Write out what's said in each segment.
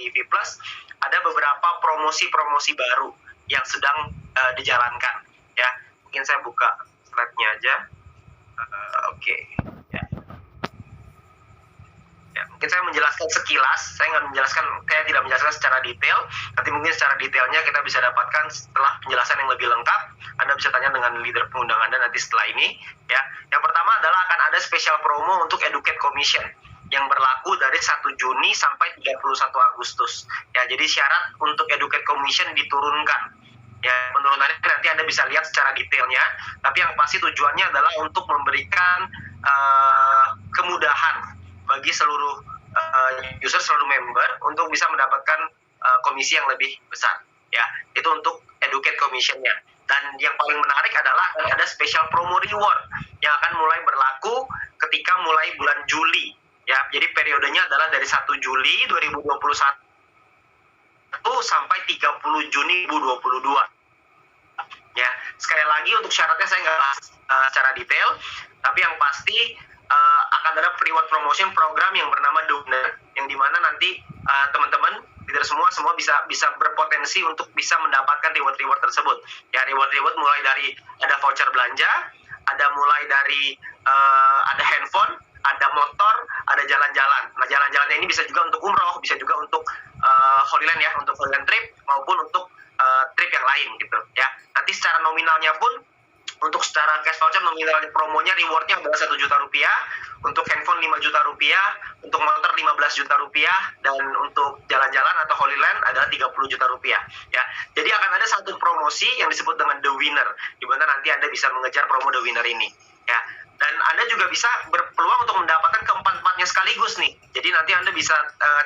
di V Plus ada beberapa promosi-promosi baru yang sedang dijalankan ya. Mungkin saya buka slide-nya aja. Oke. Ya, mungkin saya menjelaskan sekilas, saya tidak menjelaskan secara detail. Nanti mungkin secara detailnya kita bisa dapatkan setelah penjelasan yang lebih lengkap. Anda bisa tanya dengan leader pengundang Anda nanti setelah ini. Ya, yang pertama adalah akan ada special promo untuk Educate Commission yang berlaku dari 1 Juni sampai 31 Agustus. Ya, jadi syarat untuk Educate Commission diturunkan. Ya, penurunannya nanti Anda bisa lihat secara detailnya. Tapi yang pasti tujuannya adalah untuk memberikan kemudahan bagi seluruh user, seluruh member untuk bisa mendapatkan komisi yang lebih besar. Ya, itu untuk Educate Commission-nya. Dan yang paling menarik adalah ada special promo reward yang akan mulai berlaku ketika mulai bulan Juli. Ya, jadi periodenya adalah dari 1 Juli 2021 sampai 30 Juni 2022. Ya, sekali lagi untuk syaratnya saya nggak bahas secara detail, tapi yang pasti akan ada reward promotion program yang bernama The Winner, yang dimana nanti teman-teman leader semua bisa berpotensi untuk bisa mendapatkan reward tersebut. Ya, reward mulai dari ada voucher belanja, ada mulai dari ada handphone, ada motor, ada jalan-jalan. Nah, jalan-jalannya ini bisa juga untuk umroh, bisa juga untuk Holy Land ya, untuk Holy Land trip maupun untuk trip yang lain gitu ya. Nanti secara nominalnya pun untuk secara cash voucher nominal promonya rewardnya adalah 1 juta rupiah, untuk handphone 5 juta rupiah, untuk motor 15 juta rupiah, dan untuk jalan-jalan atau Holy Land adalah 30 juta rupiah. Ya, jadi akan ada satu promosi yang disebut dengan The Winner, di mana nanti Anda bisa mengejar promo The Winner ini. Ya, dan Anda juga bisa berpeluang untuk mendapatkan keempat-empatnya sekaligus nih. Jadi nanti Anda bisa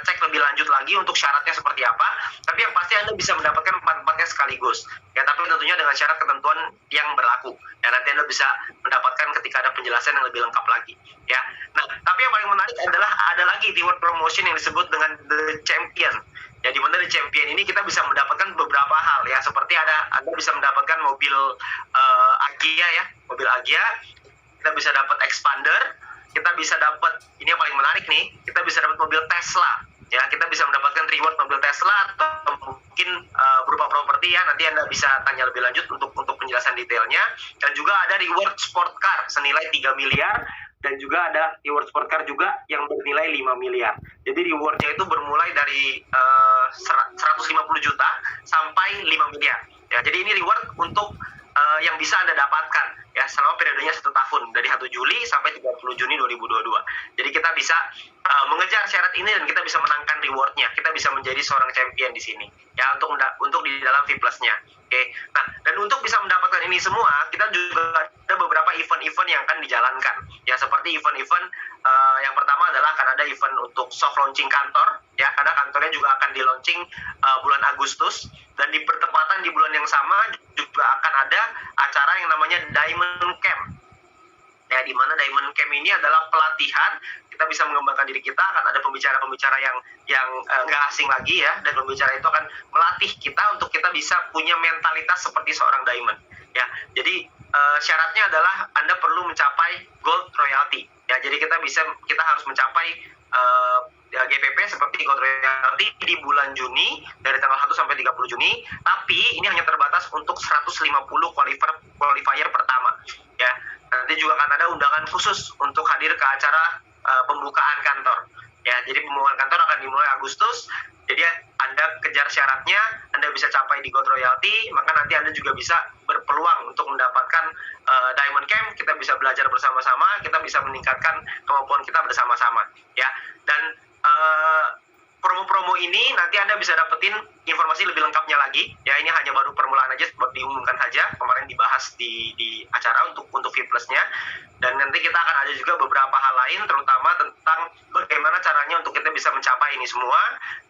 cek lebih lanjut lagi untuk syaratnya seperti apa. Tapi yang pasti Anda bisa mendapatkan empat-empatnya sekaligus. Ya, tapi tentunya dengan syarat ketentuan yang berlaku. Ya, nanti Anda bisa mendapatkan ketika ada penjelasan yang lebih lengkap lagi. Ya, nah, tapi yang paling menarik adalah ada lagi reward promotion yang disebut dengan The Champion. Ya, di mana The Champion ini kita bisa mendapatkan beberapa hal ya, seperti Anda bisa mendapatkan mobil Agya ya, mobil Agya. Kita bisa dapat expander, kita bisa dapat, ini yang paling menarik nih, kita bisa dapat mobil Tesla. Ya, kita bisa mendapatkan reward mobil Tesla atau mungkin berupa properti ya. Nanti Anda bisa tanya lebih lanjut untuk penjelasan detailnya. Dan juga ada reward sport car senilai 3 miliar dan juga ada reward sport car juga yang bernilai 5 miliar. Jadi rewardnya itu bermulai dari 150 juta sampai 5 miliar. Ya, jadi ini reward untuk yang bisa Anda dapatkan ya selama periodenya 1 tahun dari 1 Juli sampai 30 Juni 2022. Jadi kita bisa mengejar syarat ini dan kita bisa menangkan rewardnya. Kita bisa menjadi seorang champion di sini ya untuk di dalam V Plus-nya. Oke. Nah, dan untuk bisa mendapatkan ini semua, kita juga ada beberapa event-event yang akan dijalankan. Ya, seperti event-event yang pertama adalah akan ada event untuk soft launching kantor ya, karena kantornya juga akan di-launching bulan Agustus, dan di pertempatan di bulan yang sama juga akan ada acara yang namanya Diamond Camp. Ya, di mana Diamond Camp ini adalah pelatihan, kita bisa mengembangkan diri kita, akan ada pembicara-pembicara yang nggak asing lagi ya, dan pembicara itu akan melatih kita untuk kita bisa punya mentalitas seperti seorang diamond. Ya, jadi syaratnya adalah Anda perlu mencapai gold royalty. Ya, jadi kita harus mencapai GPP seperti gold royalty di bulan Juni dari tanggal 1 sampai 30 Juni, tapi ini hanya terbatas untuk 150 qualifier pertama. Ya, nanti juga akan ada undangan khusus untuk hadir ke acara pembukaan kantor. Ya, jadi pembukaan kantor akan dimulai Agustus. Jadi Anda kejar syaratnya, Anda bisa capai di gold royalty, maka nanti Anda juga bisa berpeluang untuk mendapatkan Diamond Camp. Kita bisa belajar bersama-sama, kita bisa meningkatkan kemampuan kita bersama-sama. Ya, dan promo-promo ini nanti Anda bisa dapetin informasi lebih lengkapnya lagi. Ya, ini hanya baru permulaan aja, buat diumumkan saja. Kemarin dibahas di acara untuk V Plus-nya. Dan nanti kita akan ada juga beberapa hal lain, terutama tentang bagaimana caranya untuk kita bisa mencapai ini semua.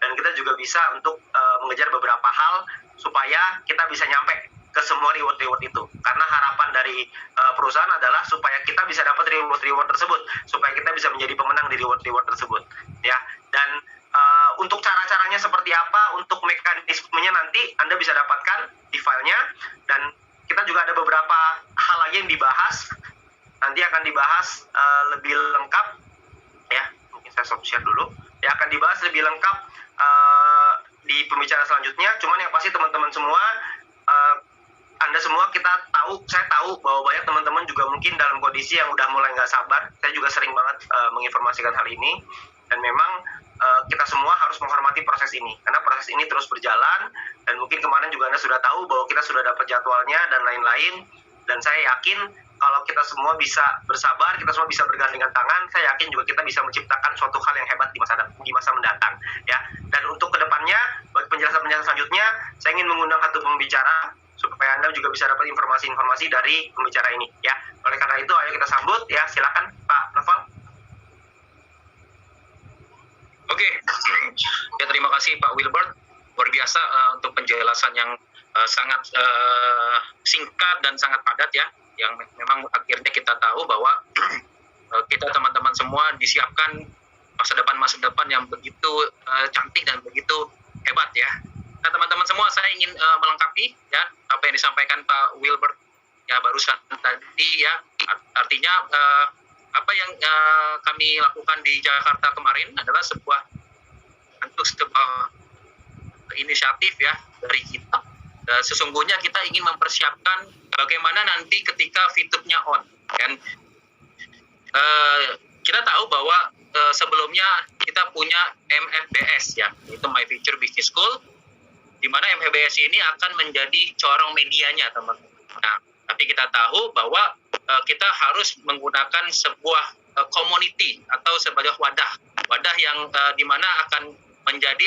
Dan kita juga bisa untuk mengejar beberapa hal supaya kita bisa nyampe ke semua reward itu. Karena harapan dari perusahaan adalah supaya kita bisa dapat reward tersebut, supaya kita bisa menjadi pemenang di reward tersebut. Ya, dan untuk cara-caranya seperti apa, untuk mekanismenya nanti Anda bisa dapatkan di filenya, dan kita juga ada beberapa hal lagi yang dibahas, nanti akan dibahas lebih lengkap ya. Mungkin saya stop share dulu ya, akan dibahas lebih lengkap pembicara selanjutnya. Cuman yang pasti teman-teman semua, Anda semua saya tahu bahwa banyak teman-teman juga mungkin dalam kondisi yang udah mulai nggak sabar. Saya juga sering banget menginformasikan hal ini, dan memang kita semua harus menghormati proses ini, karena proses ini terus berjalan, dan mungkin kemarin juga Anda sudah tahu bahwa kita sudah dapat jadwalnya dan lain-lain, dan saya yakin kalau kita semua bisa bersabar, kita semua bisa bergandengan tangan, saya yakin juga kita bisa menciptakan suatu hal yang hebat di masa mendatang, ya. Dan untuk kedepannya, bagi penjelasan-penjelasan selanjutnya, saya ingin mengundang satu pembicara supaya Anda juga bisa dapat informasi-informasi dari pembicara ini, ya. Oleh karena itu, ayo kita sambut, ya. Silakan, Pak Noval. Oke, ya terima kasih Pak Wilbert, luar biasa untuk penjelasan yang sangat singkat dan sangat padat ya, yang memang akhirnya kita tahu bahwa kita teman-teman semua disiapkan masa depan yang begitu cantik dan begitu hebat ya. Nah teman-teman semua, saya ingin melengkapi ya apa yang disampaikan Pak Wilbert ya barusan tadi ya, artinya apa yang kami lakukan di Jakarta kemarin adalah sebuah inisiatif ya dari kita. Sesungguhnya kita ingin mempersiapkan bagaimana nanti ketika VTube-nya on. Dan kita tahu bahwa sebelumnya kita punya MFBS ya, itu My Future Business School, di mana MFBS ini akan menjadi corong medianya teman-teman. Nah, tapi kita tahu bahwa kita harus menggunakan sebuah community atau sebagai wadah yang di mana akan menjadi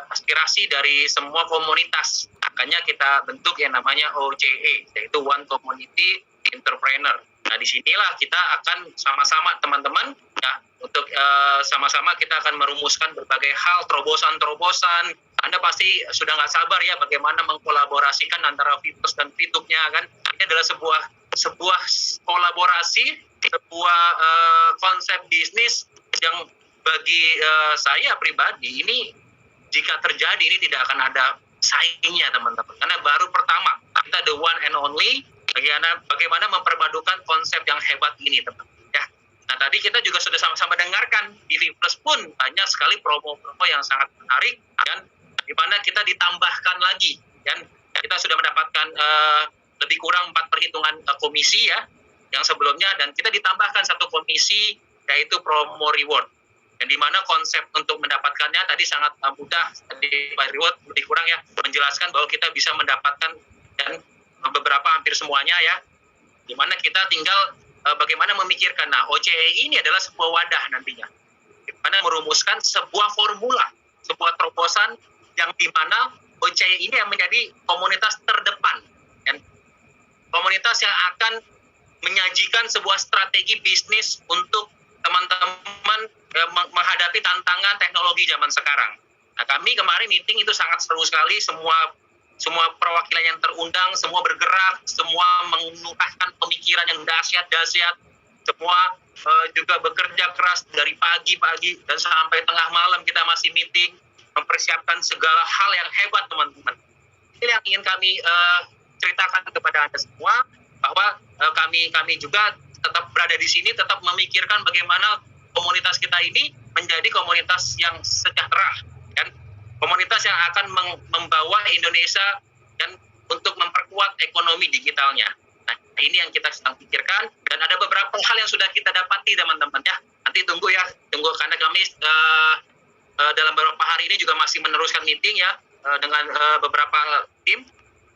aspirasi dari semua komunitas. Makanya kita bentuk yang namanya OCE, yaitu One Community Entrepreneur. Nah, disinilah kita akan sama-sama teman-teman ya, untuk sama-sama kita akan merumuskan berbagai hal, terobosan-terobosan. Anda pasti sudah nggak sabar ya bagaimana mengkolaborasikan antara Fitus dan VTube-nya kan. Ini adalah sebuah kolaborasi, sebuah konsep bisnis yang bagi saya pribadi ini jika terjadi ini tidak akan ada saingnya teman-teman, karena baru pertama kita the one and only bagaimana memperpadukan konsep yang hebat ini teman-teman ya. Nah tadi kita juga sudah sama-sama dengarkan di Plus pun banyak sekali promo-promo yang sangat menarik dan di mana kita ditambahkan lagi dan kita sudah mendapatkan lebih kurang 4 perhitungan komisi ya yang sebelumnya, dan kita ditambahkan 1 komisi yaitu promo reward. Dan di mana konsep untuk mendapatkannya tadi sangat mudah di Pak Reward lebih kurang ya menjelaskan bahwa kita bisa mendapatkan dan beberapa hampir semuanya ya, di mana kita tinggal bagaimana memikirkan. Nah OCE ini adalah sebuah wadah nantinya, di mana merumuskan sebuah formula, sebuah terobosan yang di mana OCE ini yang menjadi komunitas terdepan dan komunitas yang akan menyajikan sebuah strategi bisnis untuk teman-teman menghadapi tantangan teknologi zaman sekarang. Nah, kami kemarin meeting itu sangat seru sekali, semua perwakilan yang terundang, semua bergerak, semua mengungkapkan pemikiran yang dahsyat-dahsyat, semua juga bekerja keras dari pagi dan sampai tengah malam kita masih meeting, mempersiapkan segala hal yang hebat teman-teman. Ini yang ingin kami ceritakan kepada Anda semua, bahwa kami juga tetap berada di sini, tetap memikirkan bagaimana komunitas kita ini menjadi komunitas yang sejahtera dan komunitas yang akan membawa Indonesia dan untuk memperkuat ekonomi digitalnya. Nah, ini yang kita sedang pikirkan dan ada beberapa hal yang sudah kita dapati teman-teman ya. Nanti tunggu karena kami dalam beberapa hari ini juga masih meneruskan meeting ya dengan beberapa tim,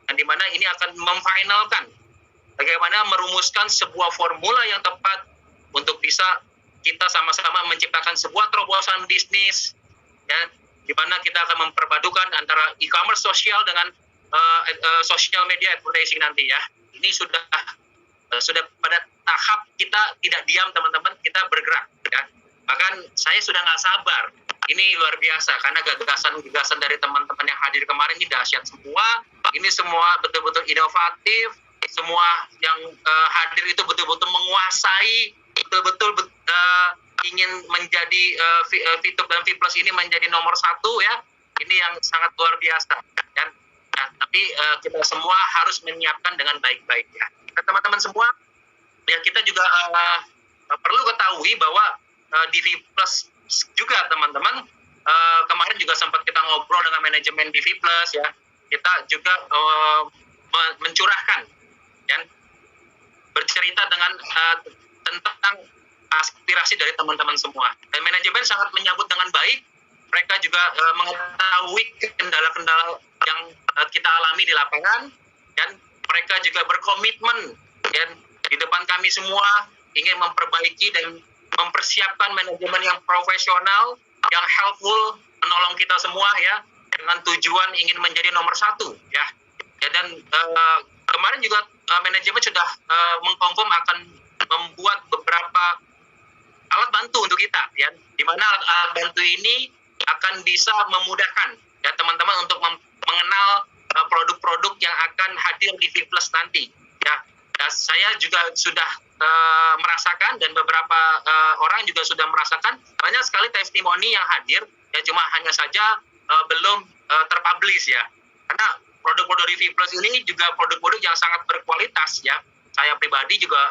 dan di mana ini akan memfinalkan bagaimana merumuskan sebuah formula yang tepat untuk bisa kita sama-sama menciptakan sebuah terobosan bisnis ya, di mana kita akan memperpadukan antara e-commerce sosial dengan social media advertising nanti ya. Ini sudah pada tahap kita tidak diam teman-teman, kita bergerak ya. Bahkan saya sudah nggak sabar. Ini luar biasa karena gagasan dari teman-teman yang hadir kemarin ini dahsyat semua. Ini semua betul-betul inovatif. Semua yang hadir itu betul-betul menguasai, betul-betul ingin menjadi VTube dan VPlus ini menjadi nomor 1 ya. Ini yang sangat luar biasa. Dan tapi kita semua harus menyiapkan dengan baik-baik ya. Dan teman-teman semua, ya kita juga perlu ketahui bahwa di VPlus juga teman-teman kemarin juga sempat kita ngobrol dengan manajemen DV Plus ya, kita juga mencurahkan dan bercerita dengan tentang aspirasi dari teman-teman semua, dan manajemen sangat menyambut dengan baik. Mereka juga mengetahui kendala-kendala yang kita alami di lapangan, dan mereka juga berkomitmen dan di depan kami semua ingin memperbaiki dan mempersiapkan manajemen yang profesional, yang helpful, menolong kita semua ya, dengan tujuan ingin menjadi nomor 1 ya. Dan kemarin juga manajemen sudah mengkonfirm akan membuat beberapa alat bantu untuk kita ya, di mana alat bantu ini akan bisa memudahkan ya teman-teman untuk mengenal produk-produk yang akan hadir di V Plus nanti ya. Dan saya juga sudah merasakan, dan beberapa orang juga sudah merasakan banyak sekali testimoni yang hadir ya, cuma hanya saja belum terpublish ya, karena produk-produk di V Plus ini juga produk-produk yang sangat berkualitas ya. Saya pribadi juga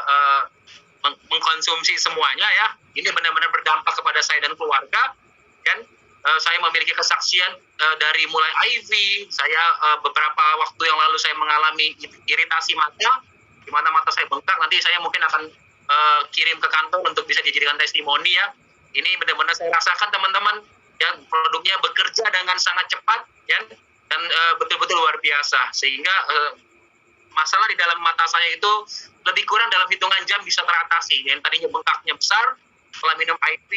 mengkonsumsi semuanya ya. Ini benar-benar berdampak kepada saya dan keluarga, dan saya memiliki kesaksian dari mulai IV. Saya beberapa waktu yang lalu saya mengalami iritasi mata, di mana mata saya bengkak. Nanti saya mungkin akan kirim ke kantor untuk bisa dijadikan testimoni ya. Ini benar-benar saya rasakan teman-teman ya, produknya bekerja dengan sangat cepat ya, dan betul-betul luar biasa, sehingga masalah di dalam mata saya itu lebih kurang dalam hitungan jam bisa teratasi. Yang tadinya bengkaknya besar, setelah minum IV,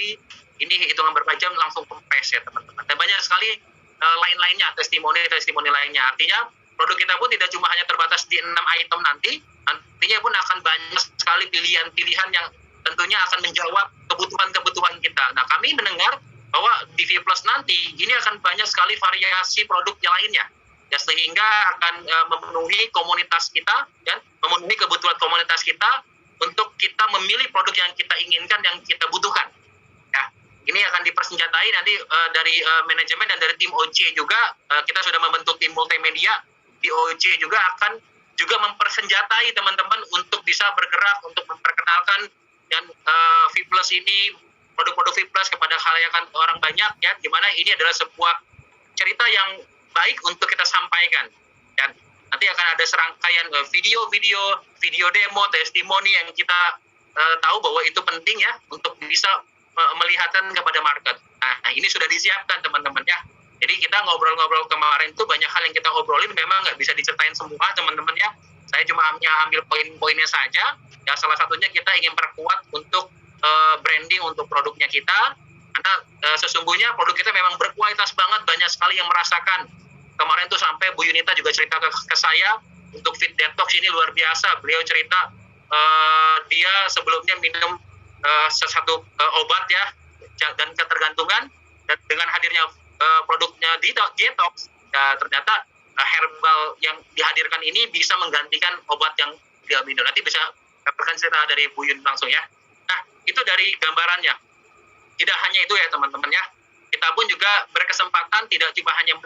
ini hitungan berapa jam langsung kempes ya teman-teman. Dan banyak sekali lain-lainnya, testimoni lainnya. Artinya produk kita pun tidak cuma hanya terbatas di 6 item nantinya pun akan banyak sekali pilihan-pilihan yang tentunya akan menjawab kebutuhan-kebutuhan kita. Nah, kami mendengar bahwa di V Plus nanti ini akan banyak sekali variasi produk yang lainnya ya, sehingga akan memenuhi komunitas kita dan memenuhi kebutuhan komunitas kita untuk kita memilih produk yang kita inginkan, yang kita butuhkan ya. Ini akan dipersenjatai nanti dari manajemen dan dari tim OC juga. Kita sudah membentuk tim multimedia di OC juga, akan juga mempersenjatai teman-teman untuk bisa bergerak untuk memperkenalkan dan V Plus ini, produk-produk V Plus kepada khalayak orang banyak ya, di mana ini adalah sebuah cerita yang baik untuk kita sampaikan. Dan nanti akan ada serangkaian video demo, testimoni yang kita tahu bahwa itu penting ya untuk bisa melihatkan kepada market. Nah, ini sudah disiapkan teman-teman ya. Jadi kita ngobrol-ngobrol kemarin itu banyak hal yang kita obrolin, memang nggak bisa diceritain semua teman-teman ya. Saya cuma hanya ambil poin-poinnya saja. Ya, salah satunya kita ingin perkuat untuk branding untuk produknya kita, karena sesungguhnya produk kita memang berkualitas banget. Banyak sekali yang merasakan. Kemarin tuh sampai Bu Yunita juga cerita ke saya untuk Fit Detox ini luar biasa. Beliau cerita dia sebelumnya minum sesuatu obat ya, dan ketergantungan, dan dengan hadirnya produknya Detox ya, ternyata herbal yang dihadirkan ini bisa menggantikan obat yang dia minum. Nanti bisa dapatkan cerita dari Bu Yun langsung ya. Nah, itu dari gambarannya. Tidak hanya itu ya teman-teman ya. Kita pun juga berkesempatan tidak cuma hanya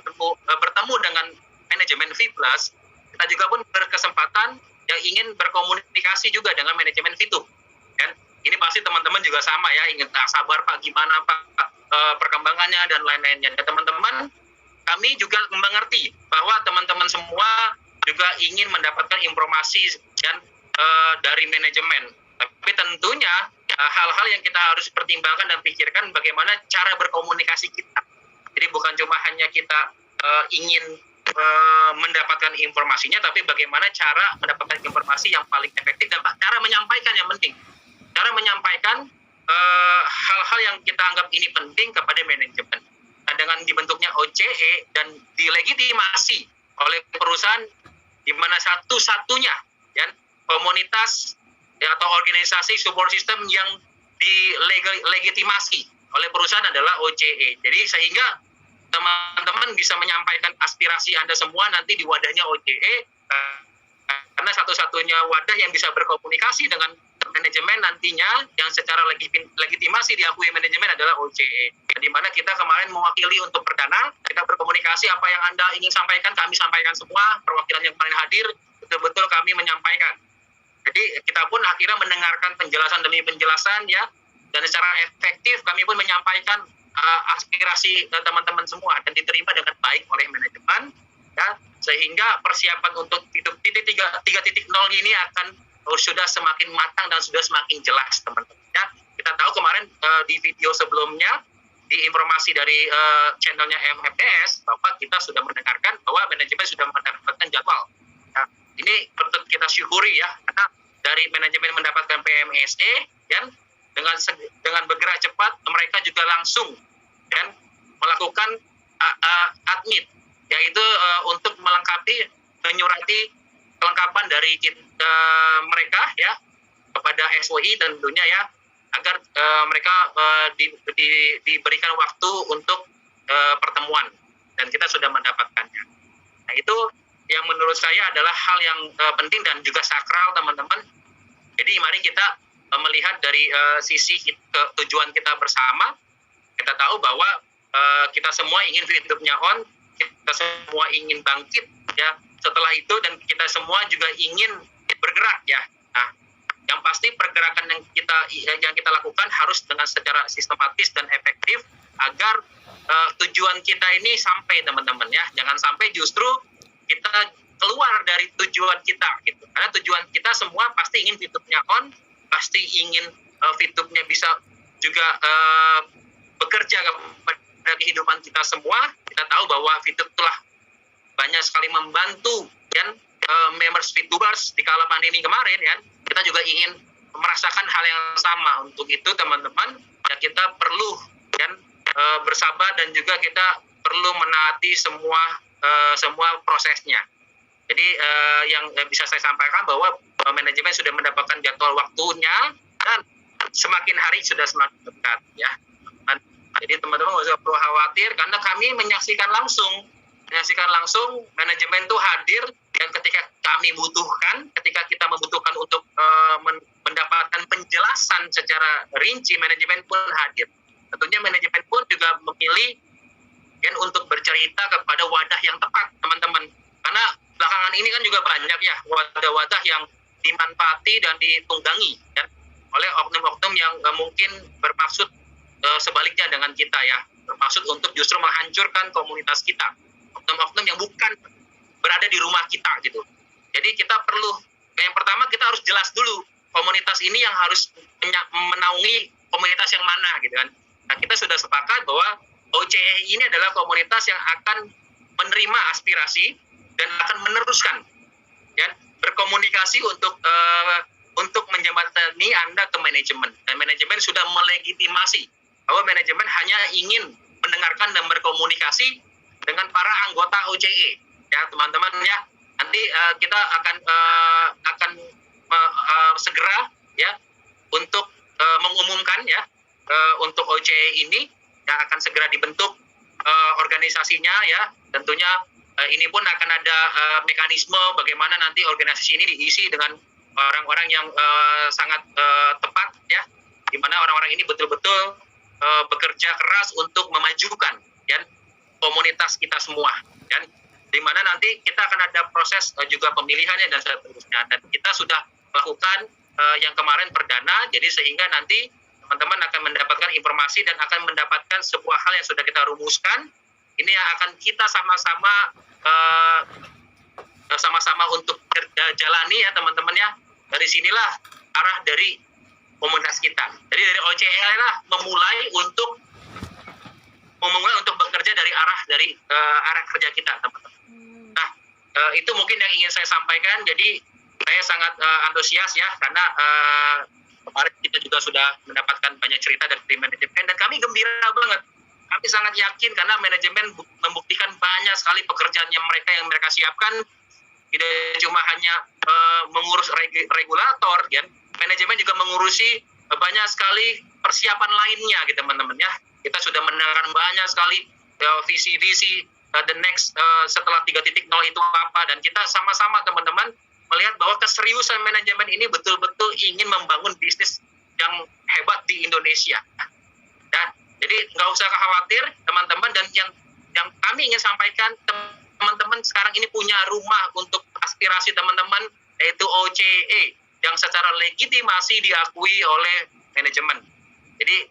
bertemu dengan manajemen V Plus, kita juga pun berkesempatan yang ingin berkomunikasi juga dengan manajemen V2. Dan ini pasti teman-teman juga sama ya, ingin sabar Pak, gimana Pak perkembangannya dan lain-lainnya. Dan teman-teman, kami juga mengerti bahwa teman-teman semua juga ingin mendapatkan informasi dan dari manajemen. Tapi tentunya hal-hal yang kita harus pertimbangkan dan pikirkan bagaimana cara berkomunikasi kita. Jadi bukan cuma hanya kita ingin mendapatkan informasinya, tapi bagaimana cara mendapatkan informasi yang paling efektif dan cara menyampaikan yang penting. Cara menyampaikan hal-hal yang kita anggap ini penting kepada manajemen. Nah, dengan dibentuknya OCE dan dilegitimasi oleh perusahaan, di mana satu-satunya ya, komunitas ya, atau organisasi support system yang dilegitimasi oleh perusahaan adalah OCE. Jadi sehingga teman-teman bisa menyampaikan aspirasi Anda semua nanti di wadahnya OCE, karena satu-satunya wadah yang bisa berkomunikasi dengan manajemen nantinya yang secara legitimasi diakui manajemen adalah OCE. Di mana kita kemarin mewakili untuk perdana, kita berkomunikasi apa yang Anda ingin sampaikan, kami sampaikan semua, perwakilan yang kemarin hadir, betul-betul kami menyampaikan. Jadi kita pun akhirnya mendengarkan penjelasan demi penjelasan ya, dan secara efektif kami pun menyampaikan aspirasi teman-teman semua dan diterima dengan baik oleh manajemen, ya, sehingga persiapan untuk titik 3.0 ini akan sudah semakin matang dan sudah semakin jelas, teman-teman. Ya, kita tahu kemarin di video sebelumnya, di informasi dari channelnya MFBS, bahwa kita sudah mendengarkan bahwa manajemen sudah mendapatkan jadwal. Nah, ini patut kita syukuri ya, karena dari manajemen mendapatkan PMSE, dan dengan bergerak cepat, mereka juga langsung dan melakukan admit, yaitu untuk melengkapi, menyurati kelengkapan dari mereka ya kepada SOI tentunya ya, agar mereka diberikan waktu untuk pertemuan, dan kita sudah mendapatkannya. Nah, itu yang menurut saya adalah hal yang penting dan juga sakral, teman-teman. Jadi mari kita melihat dari sisi tujuan kita bersama. Kita tahu bahwa kita semua ingin hidupnya on, kita semua ingin bangkit ya setelah itu, dan kita semua juga ingin bergerak ya. Nah, yang pasti pergerakan yang kita lakukan harus dengan secara sistematis dan efektif agar tujuan kita ini sampai, teman-teman ya. Jangan sampai justru kita keluar dari tujuan kita gitu. Karena tujuan kita semua pasti ingin hidupnya on, pasti ingin fitupnya bisa juga bekerja kepada kehidupan kita semua. Kita tahu bahwa Fitup telah banyak sekali membantu dan members Fitubers di kala pandemi kemarin ya. Kita juga ingin merasakan hal yang sama. Untuk itu, teman-teman, ya kita perlu dan bersabar, dan juga kita perlu menaati semua prosesnya. Jadi yang bisa saya sampaikan bahwa manajemen sudah mendapatkan jadwal waktunya, dan semakin hari sudah semakin dekat ya. Jadi teman-teman nggak usah perlu khawatir, karena kami menyaksikan langsung manajemen itu hadir, dan ketika kami butuhkan, ketika kita membutuhkan untuk mendapatkan penjelasan secara rinci, manajemen pun hadir. Tentunya manajemen pun juga memilih dan untuk bercerita kepada wadah yang tepat, teman-teman. Karena belakangan ini kan juga banyak ya wadah-wadah yang dimanfaati dan ditunggangi ya, oleh oknum-oknum yang mungkin bermaksud sebaliknya dengan kita ya, bermaksud untuk justru menghancurkan komunitas kita, oknum-oknum yang bukan berada di rumah kita gitu. Jadi kita perlu, yang pertama kita harus jelas dulu komunitas ini yang harus menaungi komunitas yang mana gitu kan. Nah, kita sudah sepakat bahwa OCE ini adalah komunitas yang akan menerima aspirasi dan akan meneruskan ya, berkomunikasi untuk menjembatani Anda ke manajemen, dan manajemen sudah melegitimasi bahwa manajemen hanya ingin mendengarkan dan berkomunikasi dengan para anggota OCE ya, teman-teman ya. Nanti kita akan segera ya untuk mengumumkan ya untuk OCE ini yang akan segera dibentuk organisasinya ya. Tentunya ini pun akan ada mekanisme bagaimana nanti organisasi ini diisi dengan orang-orang yang sangat tepat ya, di mana orang-orang ini betul-betul bekerja keras untuk memajukan ya komunitas kita semua, dan di mana nanti kita akan ada proses juga pemilihannya dan seterusnya. Dan kita sudah melakukan yang kemarin perdana, jadi sehingga nanti teman-teman akan mendapatkan informasi dan akan mendapatkan sebuah hal yang sudah kita rumuskan. Ini yang akan kita sama-sama untuk jalani ya, teman-teman ya. Dari sinilah arah dari komunitas kita. Jadi dari OCE lah memulai untuk bekerja dari arah kerja kita, teman-teman. Nah, itu mungkin yang ingin saya sampaikan. Jadi saya sangat antusias ya, karena kemarin kita juga sudah mendapatkan banyak cerita dari manajemen, dan kami gembira banget. Kami sangat yakin karena manajemen membuktikan banyak sekali pekerjaan yang mereka siapkan. Tidak cuma hanya mengurus regulator, ya. Manajemen juga mengurusi banyak sekali persiapan lainnya, gitu teman-teman ya. Kita sudah mendengarkan banyak sekali visi-visi the next setelah 3.0 itu apa, dan kita sama-sama teman-teman melihat bahwa keseriusan manajemen ini betul-betul ingin membangun bisnis yang hebat di Indonesia. Dan jadi nggak usah khawatir teman-teman, dan yang kami ingin sampaikan, teman-teman sekarang ini punya rumah untuk aspirasi teman-teman, yaitu OCE yang secara legitimasi diakui oleh manajemen. Jadi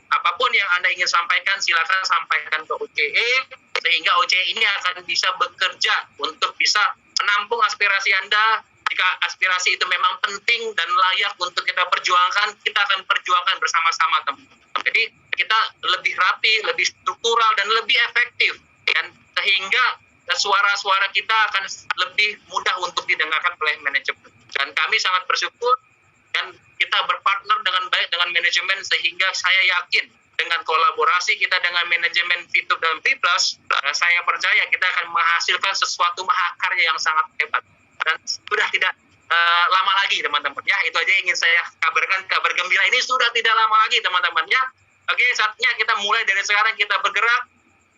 apapun yang Anda ingin sampaikan, silakan sampaikan ke OCE, sehingga OCE ini akan bisa bekerja untuk bisa menampung aspirasi Anda. Jika aspirasi itu memang penting dan layak untuk kita perjuangkan, kita akan perjuangkan bersama-sama, teman-teman. Jadi kita lebih rapi, lebih struktural, dan lebih efektif, dan sehingga suara-suara kita akan lebih mudah untuk didengarkan oleh manajemen. Dan kami sangat bersyukur dan kita berpartner dengan baik dengan manajemen, sehingga saya yakin dengan kolaborasi kita dengan manajemen VTube dan V+, saya percaya kita akan menghasilkan sesuatu mahakarya yang sangat hebat. Dan sudah tidak lama lagi, teman-teman, ya. Itu aja yang ingin saya kabarkan. Kabar gembira ini sudah tidak lama lagi, teman-teman, ya. Oke, saatnya kita mulai dari sekarang, kita bergerak,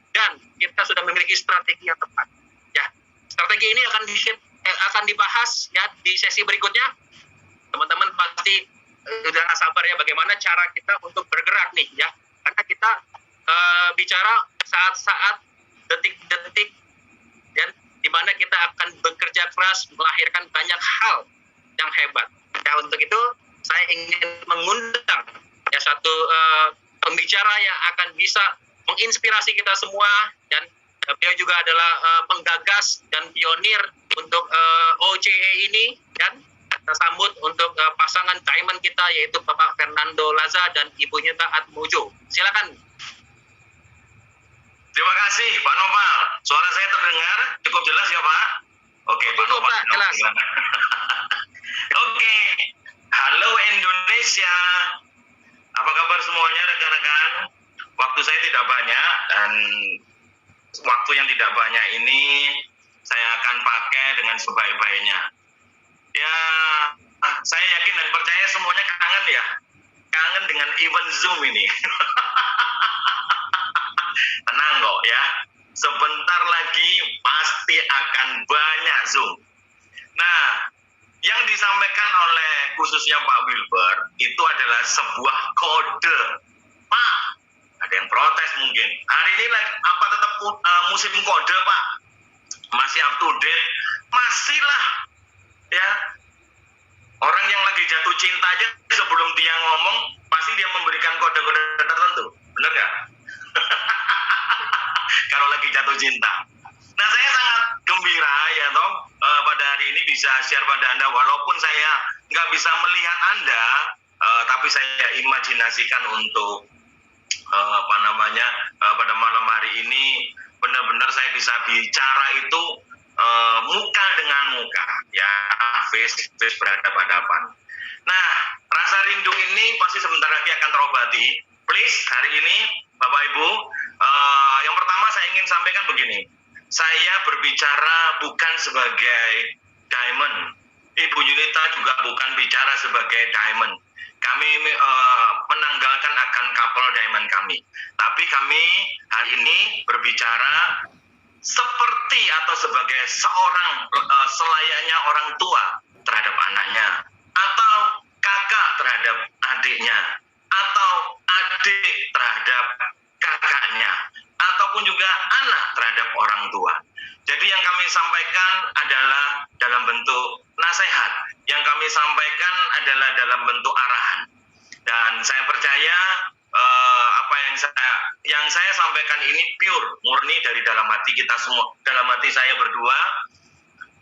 dan kita sudah memiliki strategi yang tepat, ya. Strategi ini akan dibahas, ya, di sesi berikutnya. Teman-teman pasti sudah nggak sabar, ya, bagaimana cara kita untuk bergerak nih, ya. Karena kita bicara saat-saat, detik-detik, dan di mana kita akan bekerja keras melahirkan banyak hal yang hebat. Nah, untuk itu saya ingin mengundang, ya, satu pembicara yang akan bisa menginspirasi kita semua, dan beliau juga adalah penggagas dan pionir untuk OCE ini, dan kita sambut untuk pasangan diamond kita, yaitu Bapak Fernando Laza dan Ibu Nyeta Atmojo. Silakan. Terima kasih Pak Noval. Suara saya terdengar cukup jelas ya Pak? Oke, Pak Noval. Jelas. Oke. Halo Indonesia. Apa kabar semuanya rekan-rekan? Waktu saya tidak banyak, dan waktu yang tidak banyak ini saya akan pakai dengan sebaik-baiknya. Ya, saya yakin dan percaya semuanya kangen ya. Kangen dengan event Zoom ini. Tenang kok ya. Sebentar lagi pasti akan banyak Zoom. Nah, yang disampaikan oleh khususnya Pak Wilbert itu adalah sebuah kode. Pak, ada yang protes mungkin. Hari ini apa tetap musim kode, Pak? Masih up to date? Masih lah. Ya. Orang yang lagi jatuh cinta aja sebelum dia ngomong pasti dia memberikan kode-kode tertentu. Benar nggak? Kalau lagi jatuh cinta. Nah, saya sangat gembira ya toh pada hari ini bisa share pada Anda, walaupun saya nggak bisa melihat Anda, tapi saya imajinasikan untuk pada malam hari ini benar-benar saya bisa bicara itu muka dengan muka, ya, face berhadapan-hadapan. Nah, rasa rindu ini pasti sebentar lagi akan terobati. Please, hari ini Bapak Ibu, yang pertama saya ingin sampaikan begini. Saya berbicara bukan sebagai diamond. Ibu Yunita juga bukan bicara sebagai diamond. Kami menanggalkan akan couple diamond kami. Tapi kami hari ini berbicara seperti atau sebagai seorang selayaknya orang tua terhadap anaknya, atau kakak terhadap adiknya, atau adik terhadap kakaknya, ataupun juga anak terhadap orang tua. Jadi yang kami sampaikan adalah dalam bentuk nasihat, yang kami sampaikan adalah dalam bentuk arahan. Dan saya percaya apa yang saya sampaikan ini pure, murni dari dalam hati kita semua, dalam hati saya berdua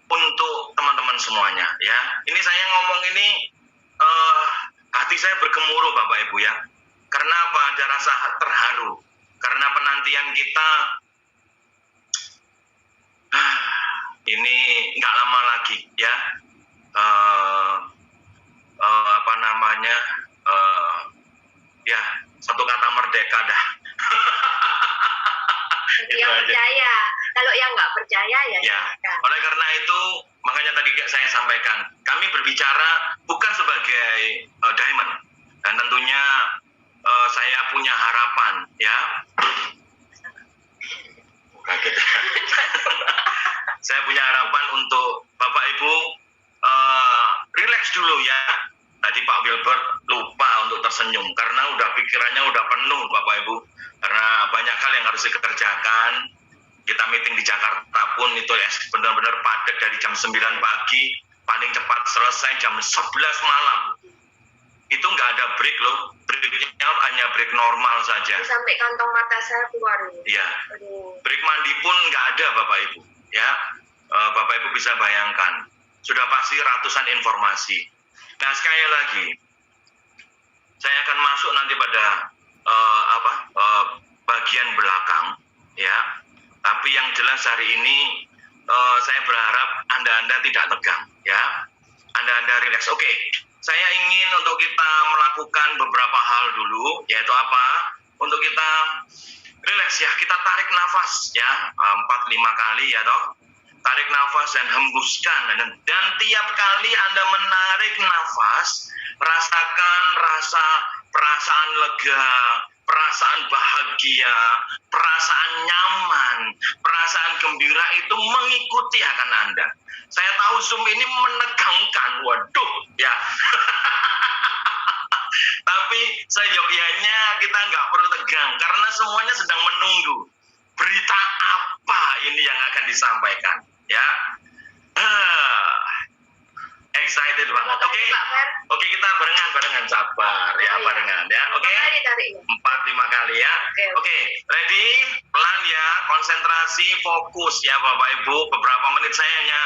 untuk teman-teman semuanya, ya. Ini saya ngomong ini hati saya bergemuruh Bapak Ibu ya. Karena apa? Ada rasa terharu. Karena penantian kita ini nggak lama lagi ya. Ya, satu kata merdeka dah. Yang percaya, kalau yang nggak percaya ya. Oleh karena itu, makanya tadi saya sampaikan, kami berbicara bukan sebagai diamond, dan tentunya saya punya harapan, ya. Kaget. Saya punya harapan untuk Bapak Ibu relax dulu ya. Tadi Pak Wilbert lupa untuk tersenyum karena pikirannya udah penuh Bapak Ibu. Karena banyak hal yang harus dikerjakan. Kita meeting di Jakarta pun itu benar-benar padat dari jam 9 pagi, paling cepat selesai jam 11 malam. itu nggak ada break loh, breaknya hanya break normal saja. Sampai kantong mata saya keluar. Iya, Aduh. break mandi pun nggak ada Bapak Ibu. Ya, Bapak Ibu bisa bayangkan, sudah pasti ratusan informasi. Nah sekali lagi, saya akan masuk nanti pada bagian belakang, ya. Tapi yang jelas hari ini saya berharap Anda tidak tegang, ya. Anda rileks. Oke, saya ingin untuk kita melakukan beberapa hal dulu, yaitu apa? Untuk kita rileks ya, kita tarik nafas ya, 4-5 kali ya toh. Tarik nafas dan hembuskan, dan tiap kali Anda menarik nafas, rasakan perasaan lega, perasaan bahagia, perasaan nyaman, perasaan gembira itu mengikuti akan Anda. Saya tahu Zoom ini menegangkan, waduh ya. Tapi seyogyanya kita nggak perlu tegang, karena semuanya sedang menunggu berita apa ini yang akan disampaikan, ya. Excited banget. Oke, kita barengan sabar ya, barengan ya. Oke. 4-5 kali ya. Oke, ready? Pelan ya, konsentrasi, fokus ya Bapak Ibu. Beberapa menit saya hanya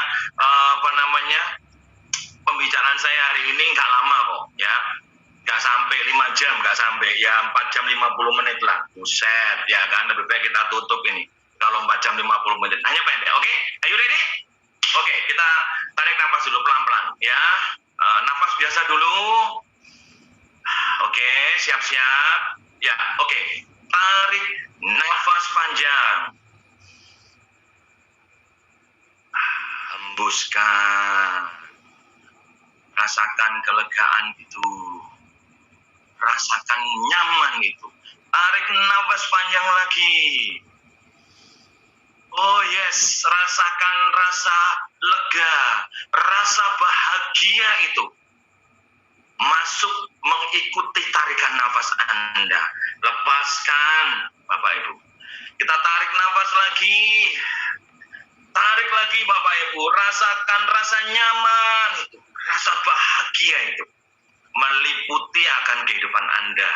pembicaraan saya hari ini nggak lama kok ya. Nggak sampai 5 jam, nggak sampai ya 4 jam 50 menit lah. Buset ya kan, lebih baik kita tutup ini. Kalau 4 jam 50 menit, hanya pendek. Oke, are you ready? Oke, kita tarik nafas dulu pelan-pelan ya. Nafas biasa dulu. Oke, siap-siap. Ya, oke. Tarik nafas panjang. Hembuskan. Rasakan kelegaan itu. Rasakan nyaman itu. Tarik nafas panjang lagi. Oh yes, rasakan rasa lega, rasa bahagia itu masuk mengikuti tarikan nafas Anda. Lepaskan, Bapak Ibu. Kita tarik nafas lagi. Tarik lagi, Bapak Ibu. Rasakan rasa nyaman itu, rasa bahagia itu meliputi akan kehidupan Anda.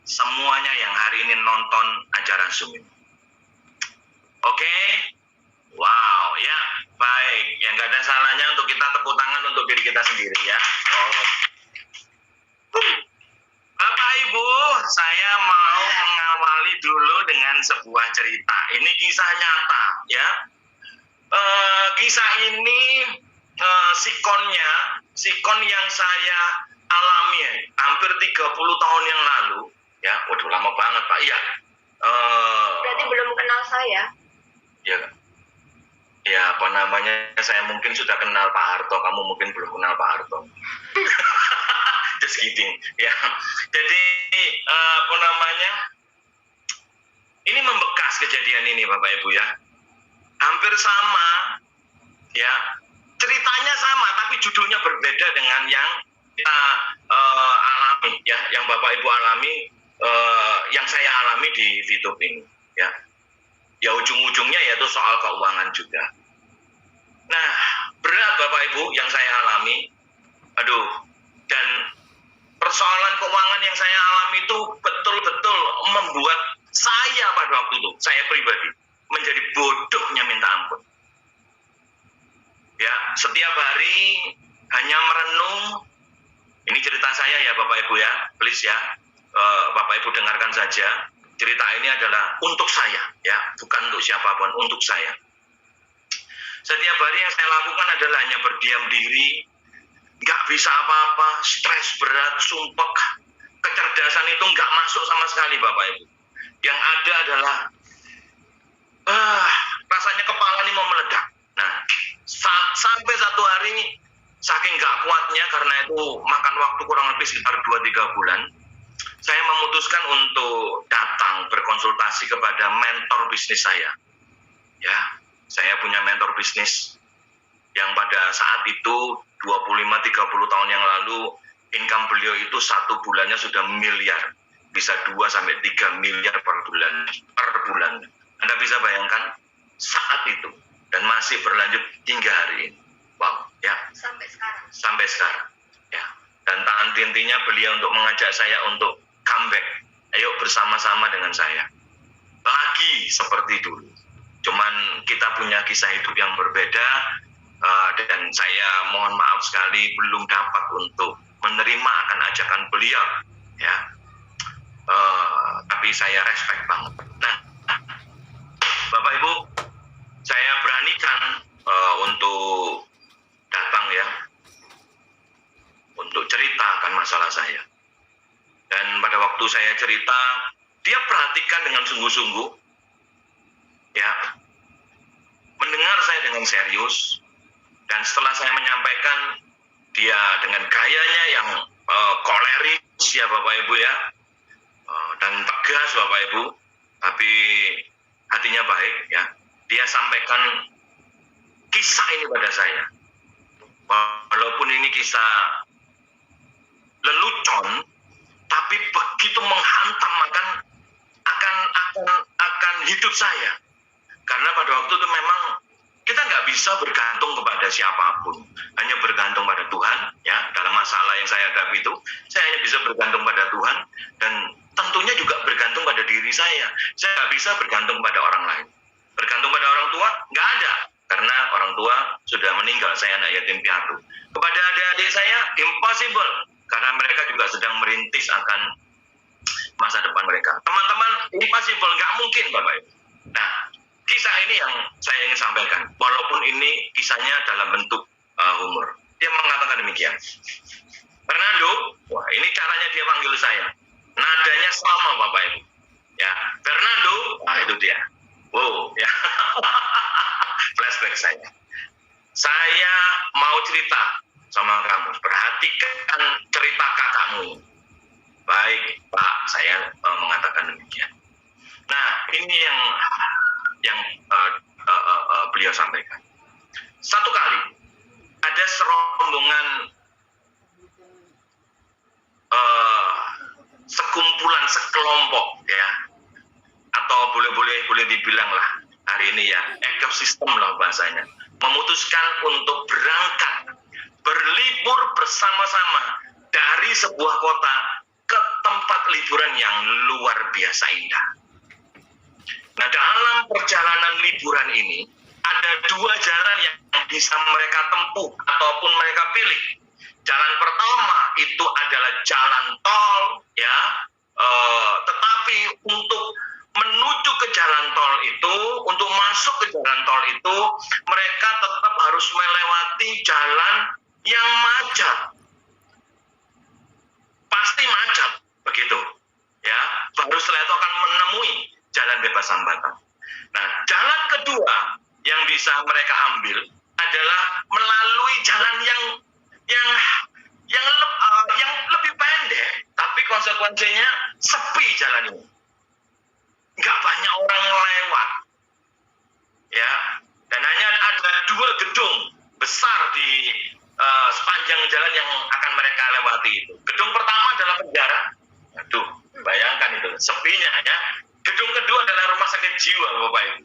Semuanya yang hari ini nonton ajaran Zoom ini. Oke, wow ya, baik. Yang nggak ada salahnya untuk kita tepuk tangan untuk diri kita sendiri ya. Bapak Ibu, saya mau mengawali dulu dengan sebuah cerita. Ini kisah nyata ya. Kisah ini sikon yang saya alami ya, hampir 30 tahun yang lalu ya. Waduh, lama banget Pak. Iya. Berarti belum kenal saya. Ya apa namanya, saya mungkin sudah kenal Pak Harto, kamu mungkin belum kenal Pak Harto. Just kidding ya. Jadi ini membekas kejadian ini Bapak Ibu ya, hampir sama ya, ceritanya sama tapi judulnya berbeda dengan yang kita alami ya, yang Bapak Ibu alami, yang saya alami di YouTube ini ya. Ya ujung-ujungnya yaitu soal keuangan juga. Nah, berat Bapak Ibu yang saya alami. Dan persoalan keuangan yang saya alami itu betul-betul membuat saya pada waktu itu, saya pribadi, menjadi bodohnya minta ampun. Ya, setiap hari hanya merenung. Ini cerita saya ya Bapak Ibu ya, please ya. Bapak Ibu dengarkan saja. Cerita ini adalah untuk saya, ya, bukan untuk siapapun, untuk saya. Setiap hari yang saya lakukan adalah hanya berdiam diri, nggak bisa apa-apa, stres berat, sumpek, kecerdasan itu nggak masuk sama sekali, Bapak Ibu. Yang ada adalah rasanya kepala ini mau meledak. Nah, sampai satu hari, saking nggak kuatnya, karena itu makan waktu kurang lebih sekitar 2-3 bulan, saya memutuskan untuk datang berkonsultasi kepada mentor bisnis saya. Ya, saya punya mentor bisnis yang pada saat itu 25-30 tahun yang lalu income beliau itu 1 bulannya sudah miliar, bisa 2-3 miliar per bulan. Anda bisa bayangkan saat itu, dan masih berlanjut hingga hari ini. Wow, ya. Sampai sekarang. Sampai sekarang, ya. dan tak henti-hentinya beliau untuk mengajak saya untuk comeback. Ayo bersama-sama dengan saya. Lagi seperti dulu. Cuman kita punya kisah hidup yang berbeda, dan saya mohon maaf sekali belum dapat untuk menerima akan ajakan beliau, ya. Tapi saya respect banget. Nah, Bapak Ibu, saya beranikan untuk datang ya, untuk cerita akan masalah saya. Dan pada waktu saya cerita, dia perhatikan dengan sungguh-sungguh, ya, mendengar saya dengan serius, dan setelah saya menyampaikan, dia dengan gayanya yang koleris ya Bapak Ibu ya, dan tegas Bapak Ibu, tapi hatinya baik ya. Dia sampaikan kisah ini pada saya, walaupun ini kisah lelucon, tapi begitu menghantam akan hidup saya. Karena pada waktu itu memang kita nggak bisa bergantung kepada siapapun, hanya bergantung pada Tuhan. Ya, dalam masalah yang saya hadapi itu, saya hanya bisa bergantung pada Tuhan, dan tentunya juga bergantung pada diri saya. Saya nggak bisa bergantung pada orang lain. Bergantung pada orang tua nggak ada, karena orang tua sudah meninggal. Saya anak yatim piatu. Kepada adik-adik saya impossible, karena mereka juga sedang merintis akan masa depan mereka. Teman-teman impossible, nggak mungkin Bapak Ibu. Nah, kisah ini yang saya ingin sampaikan, walaupun ini kisahnya dalam bentuk humor. Dia mengatakan demikian. Fernando, wah ini caranya dia panggil saya. Nadanya sama Bapak Ibu. Ya, Fernando, nah itu dia. Wow, ya. Flashback saya. Saya mau cerita sama kamu. Perhatikan cerita kakakmu. Baik, Pak, saya mengatakan demikian. Nah, ini yang beliau sampaikan. Satu kali ada serombongan sekumpulan, sekelompok ya, atau boleh dibilang lah hari ini ya, ekosistem lah bahasanya, memutuskan untuk berangkat berlibur bersama-sama dari sebuah kota ke tempat liburan yang luar biasa indah. Nah, dalam perjalanan liburan ini ada dua jalan yang bisa mereka tempuh ataupun mereka pilih. Jalan pertama itu adalah jalan tol, ya. Tetapi untuk menuju ke jalan tol itu, untuk masuk ke jalan tol itu, mereka tetap harus melewati jalan yang macet. Pasti macet, begitu, ya. Baru setelah itu akan menemui jalan bebas hambatan. Nah, jalan kedua yang bisa mereka ambil adalah melalui jalan yang lebih pendek, tapi konsekuensinya sepi jalan ini. Nggak banyak orang lewat, ya. Dan hanya ada dua gedung besar di sepanjang jalan yang akan mereka lewati itu. Gedung pertama adalah penjara. Aduh, bayangkan itu sepinya ya. Gedung kedua adalah rumah sakit jiwa, Bapak Ibu.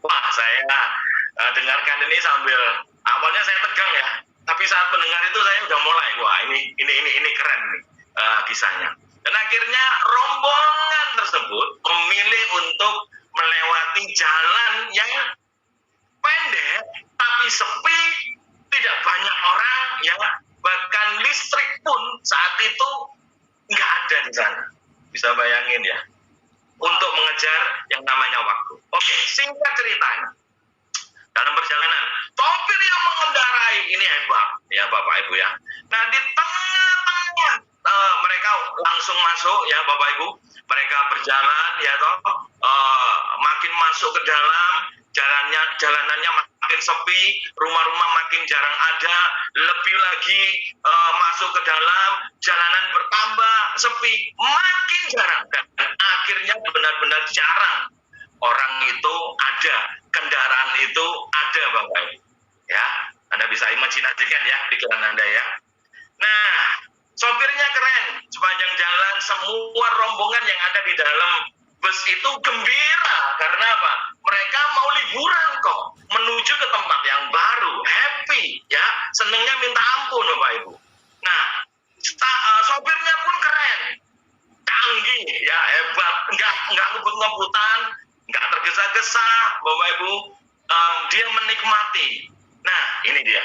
Wah, saya dengarkan ini sambil awalnya saya tegang ya, tapi saat mendengar itu saya udah mulai, wah ini keren nih kisahnya. Dan akhirnya rombongan tersebut memilih untuk melewati jalan yang pendek tapi sepi, tidak banyak orang ya, bahkan listrik pun saat itu nggak ada di sana. Bisa bayangin ya, untuk mengejar yang namanya waktu. Oke, singkat ceritanya, dalam perjalanan sopir yang mengendarai ini hebat ya Bapak Ibu ya. Nah, di tengah-tengah mereka langsung masuk ya Bapak Ibu, mereka berjalan ya toh, makin masuk ke dalam, jalanannya makin sepi, rumah-rumah makin jarang ada, lebih lagi masuk ke dalam, jalanan bertambah sepi, makin jarang, dan akhirnya benar-benar jarang orang itu ada, kendaraan itu ada Bapak Ibu ya. Anda bisa imajinasikan ya pikiran Anda ya. Nah, sopirnya keren, sepanjang jalan semua rombongan yang ada di dalam bus itu gembira. Karena apa? Mereka mau liburan kok, menuju ke tempat yang baru, happy ya, senengnya minta ampun. Bapak Ibu, dia menikmati. Nah, ini dia.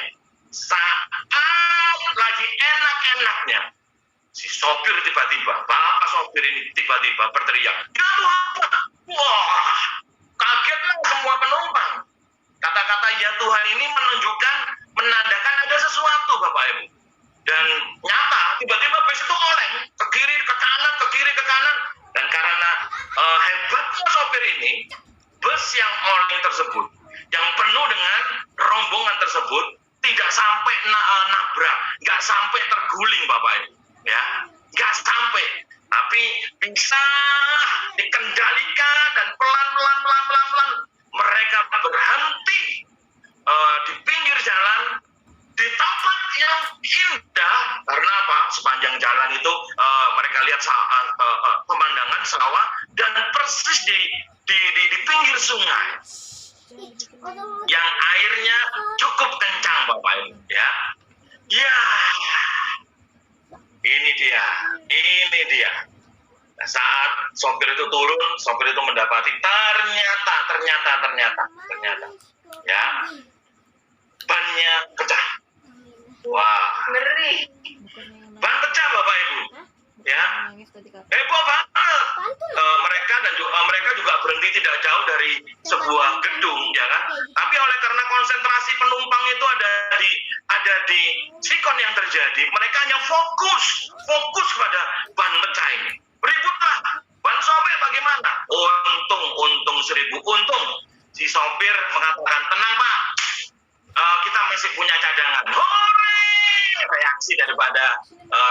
Saat lagi enak-enaknya, si sopir tiba-tiba, bapak sopir ini tiba-tiba berteriak, "Ya Tuhan!" Wah, kagetlah semua penumpang. Kata-kata "ya Tuhan" ini menandakan ada sesuatu, Bapak Ibu. Dan nyata, tiba-tiba bus itu oleng ke kiri, ke kanan, ke kiri, ke kanan. Dan karena hebatnya sopir ini, bus yang oleng tersebut, yang penuh dengan rombongan tersebut, tidak sampai nabrak, nggak sampai terguling, Bapak Ibu. Ya, nggak sampai, tapi bisa dikendalikan dan pelan-pelan mereka berhenti di pinggir jalan, di tempat yang indah. Karena apa? Sepanjang jalan itu mereka lihat pemandangan sawah dan persis di pinggir sungai yang airnya cukup kencang, Bapak Ibu. Ya, ini dia. Nah, saat sopir itu turun, sopir itu mendapati ternyata ya, bannya pecah. Wah, Ngeri. ban pecah, Bapak Ibu. Ya, heboh banget. Mereka juga berhenti tidak jauh dari sebuah gedung, ya kan? Tapi oleh karena konsentrasi penumpang itu ada di sikon yang terjadi, mereka hanya fokus pada ban pecah ini. Ributlah, ban sobek bagaimana? Untung 1000 untung. Si sopir mengatakan, "Tenang Pak, kita masih punya cadangan." Hore! Reaksi daripada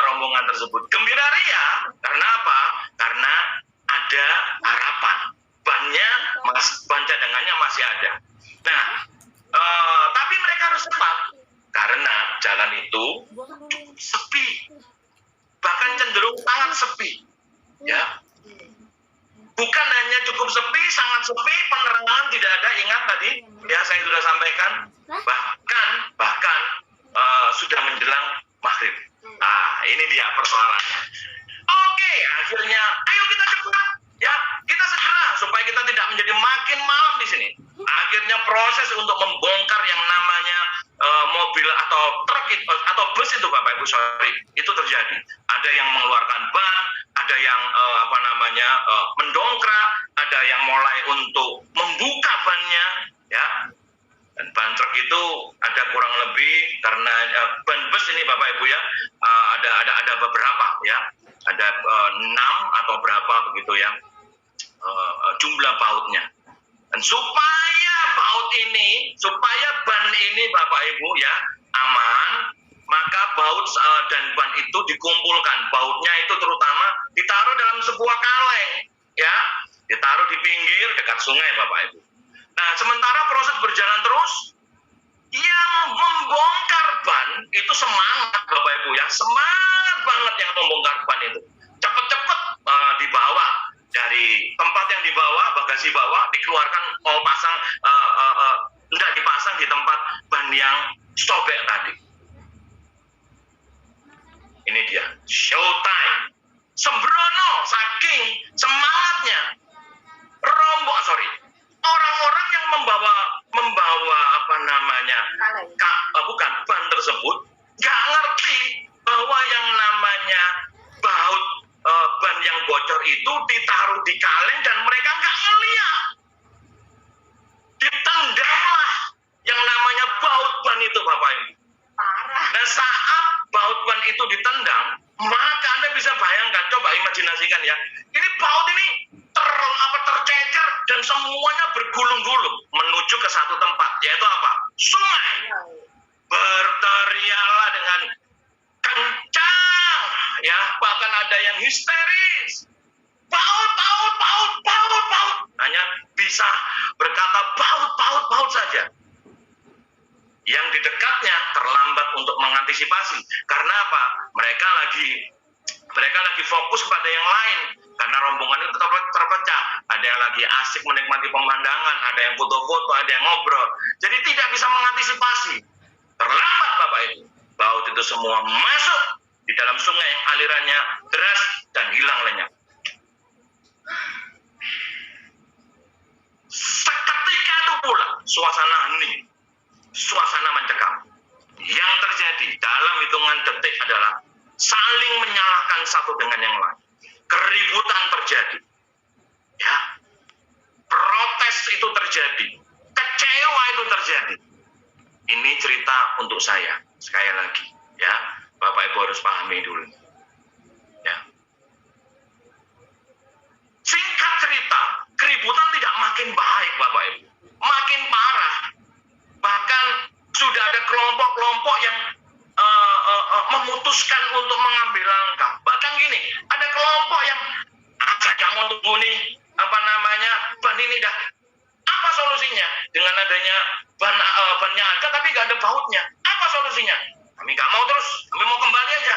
rombongan tersebut gembira ria. Karena apa? Karena ada harapan. Ban cadangannya masih ada. Nah, tapi mereka harus cepat karena jalan itu sepi, bahkan cenderung sangat sepi. Ya, bukan hanya cukup sepi, sangat sepi, penerangan tidak ada. Ingat tadi, ya saya sudah sampaikan, bahkan sudah menjelang maghrib. Nah, ini dia persoalannya. Oke, akhirnya, ayo kita cepat, ya, kita segera supaya kita tidak menjadi makin malam di sini. Akhirnya proses untuk membongkar yang namanya mobil atau truk atau bus itu, Bapak Ibu, itu terjadi. Ada yang mengeluarkan ban, ada yang mendongkrak, ada yang mulai untuk membuka bannya, ya. Dan ban truk itu ada kurang lebih, karena ban bus ini, Bapak Ibu, ya, ada beberapa, ya, ada 6 atau berapa begitu, ya, jumlah bautnya. Dan supaya ban ini, Bapak Ibu, ya, aman, maka baut dan ban itu dikumpulkan. Bautnya itu terutama ditaruh dalam sebuah kaleng, ya, ditaruh di pinggir dekat sungai, Bapak Ibu. Nah, sementara proses berjalan terus, yang membongkar ban itu semangat, Bapak Ibu, ya, semangat banget yang membongkar ban itu. Cepet-cepet dibawa dari tempat yang dibawa, bagasi bawah, dikeluarkan, mau pasang, tidak dipasang di tempat ban yang sobek tadi. Ini dia, showtime. Sembrono, saking semangatnya, orang-orang yang membawa ban tersebut nggak ngerti bahwa yang namanya baut ban yang bocor itu ditaruh di kaleng dan mereka nggak ngeliat. Ditendanglah yang namanya baut ban itu, Bapak Ibu. Parah. Nah, saat baut ban itu ditendang, maka Anda bisa bayangkan, coba imajinasikan, ya, ini baut ini tercecer dan semuanya bergulung-gulung menuju ke satu tempat, yaitu apa? Sungai. Berteriaklah dengan kencang, ya, bahkan ada yang histeris. Baut. Hanya bisa berkata baut saja. Yang di dekatnya terlambat untuk mengantisipasi. Karena apa? Mereka lagi fokus pada yang lain. Karena rombongan itu terpecah. Ada yang lagi asik menikmati pemandangan, ada yang foto-foto, ada yang ngobrol. Jadi tidak bisa mengantisipasi. Terlambat, Bapak Ibu. Baut itu semua masuk di dalam sungai yang alirannya deras dan hilang lenyap. Seketika suasana hening, suasana mencekam. Yang terjadi dalam hitungan detik adalah saling menyalahkan satu dengan yang lain. Keributan terjadi. Ya. Protes itu terjadi. Kecewa itu terjadi. Ini cerita untuk saya. Sekali lagi, ya. Bapak Ibu harus pahami dulu. Ya. Singkat cerita, keributan tidak makin baik, Bapak Ibu. Makin parah. Bahkan sudah ada kelompok-kelompok yang memutuskan untuk mengambil langkah. Bahkan gini, ada kelompok yang saya mau tunggu nih, ban ini dah. Apa solusinya? Dengan adanya bannya ada tapi nggak ada bautnya. Apa solusinya? Kami nggak mau terus, kami mau kembali aja.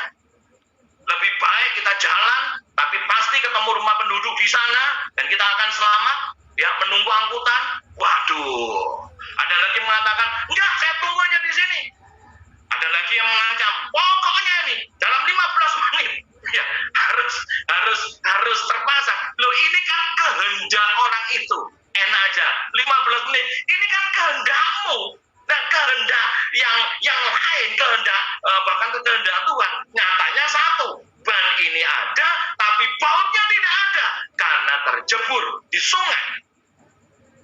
Lebih baik kita jalan, tapi pasti ketemu rumah penduduk di sana dan kita akan selamat. Ya, menunggu angkutan. Waduh, ada lagi mengatakan, enggak, saya tunggu aja di sini. Ada lagi yang mengancam, pokoknya nih dalam 15 menit ya harus terpasang. Loh, ini kan kehendak orang itu. Enak aja, 15 menit. Ini kan kehendakmu. Dan kehendak yang lain, bahkan kehendak Tuhan. Nyatanya satu, ban ini ada, tapi bautnya tidak ada karena terjebur di sungai.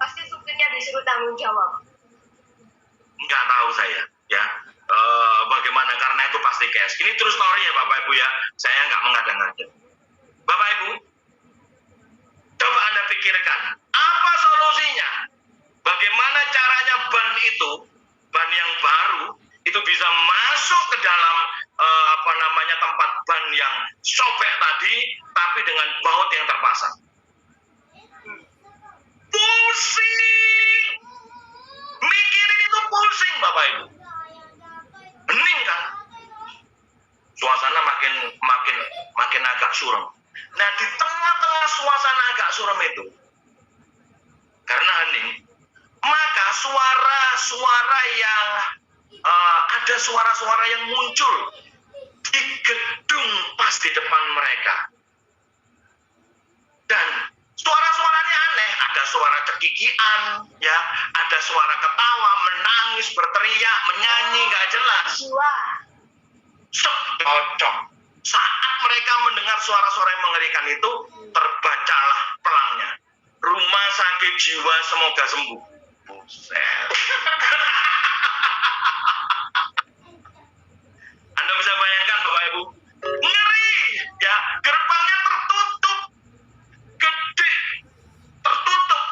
Pasti supirnya disuruh tanggung jawab. Nggak tahu saya, ya. Bagaimana, karena itu pasti cash. Ini true story ya Bapak Ibu ya. Saya nggak mengada-ngada. Bapak Ibu, coba Anda pikirkan, apa solusinya? Bagaimana caranya ban yang baru itu bisa masuk ke dalam tempat ban yang sobek tadi, tapi dengan baut yang terpasang. Pusing, mikirin itu pusing Bapak Ibu. Hening kan? Suasana makin agak suram. Nah, di tengah-tengah suasana agak suram itu, karena hening, maka suara-suara yang ada suara-suara yang muncul di gedung pas di depan mereka. Dan suara-suaranya aneh, ada suara cekikian, ya, ada suara ketawa, menangis, berteriak, menyanyi, nggak jelas. Cocok. Saat mereka mendengar suara-suara yang mengerikan itu, terbacalah pelangnya. Rumah sakit jiwa semoga sembuh. Buset. Anda bisa bayangkan Bapak Ibu, ngeri, ya, gerbangnya tertutup, gede, tertutup,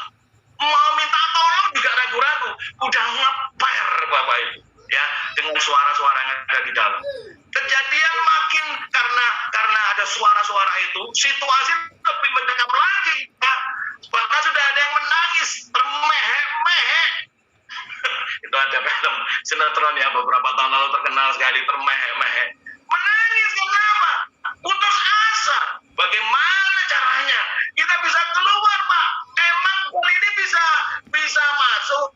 mau minta tolong juga ragu-ragu, udah ngeper Bapak Ibu, ya, dengan suara-suara yang ada di dalam. Kejadian makin karena ada suara-suara itu, situasi lebih mencekam lagi, ya. Bahkan sudah ada yang menangis, termehek-mehek. Itu ada film sinetron ya beberapa tahun lalu terkenal sekali, termehek-mehek. Menangis kenapa? Putus asa. Bagaimana caranya? Kita bisa keluar, Pak. Emang kulit ini bisa masuk.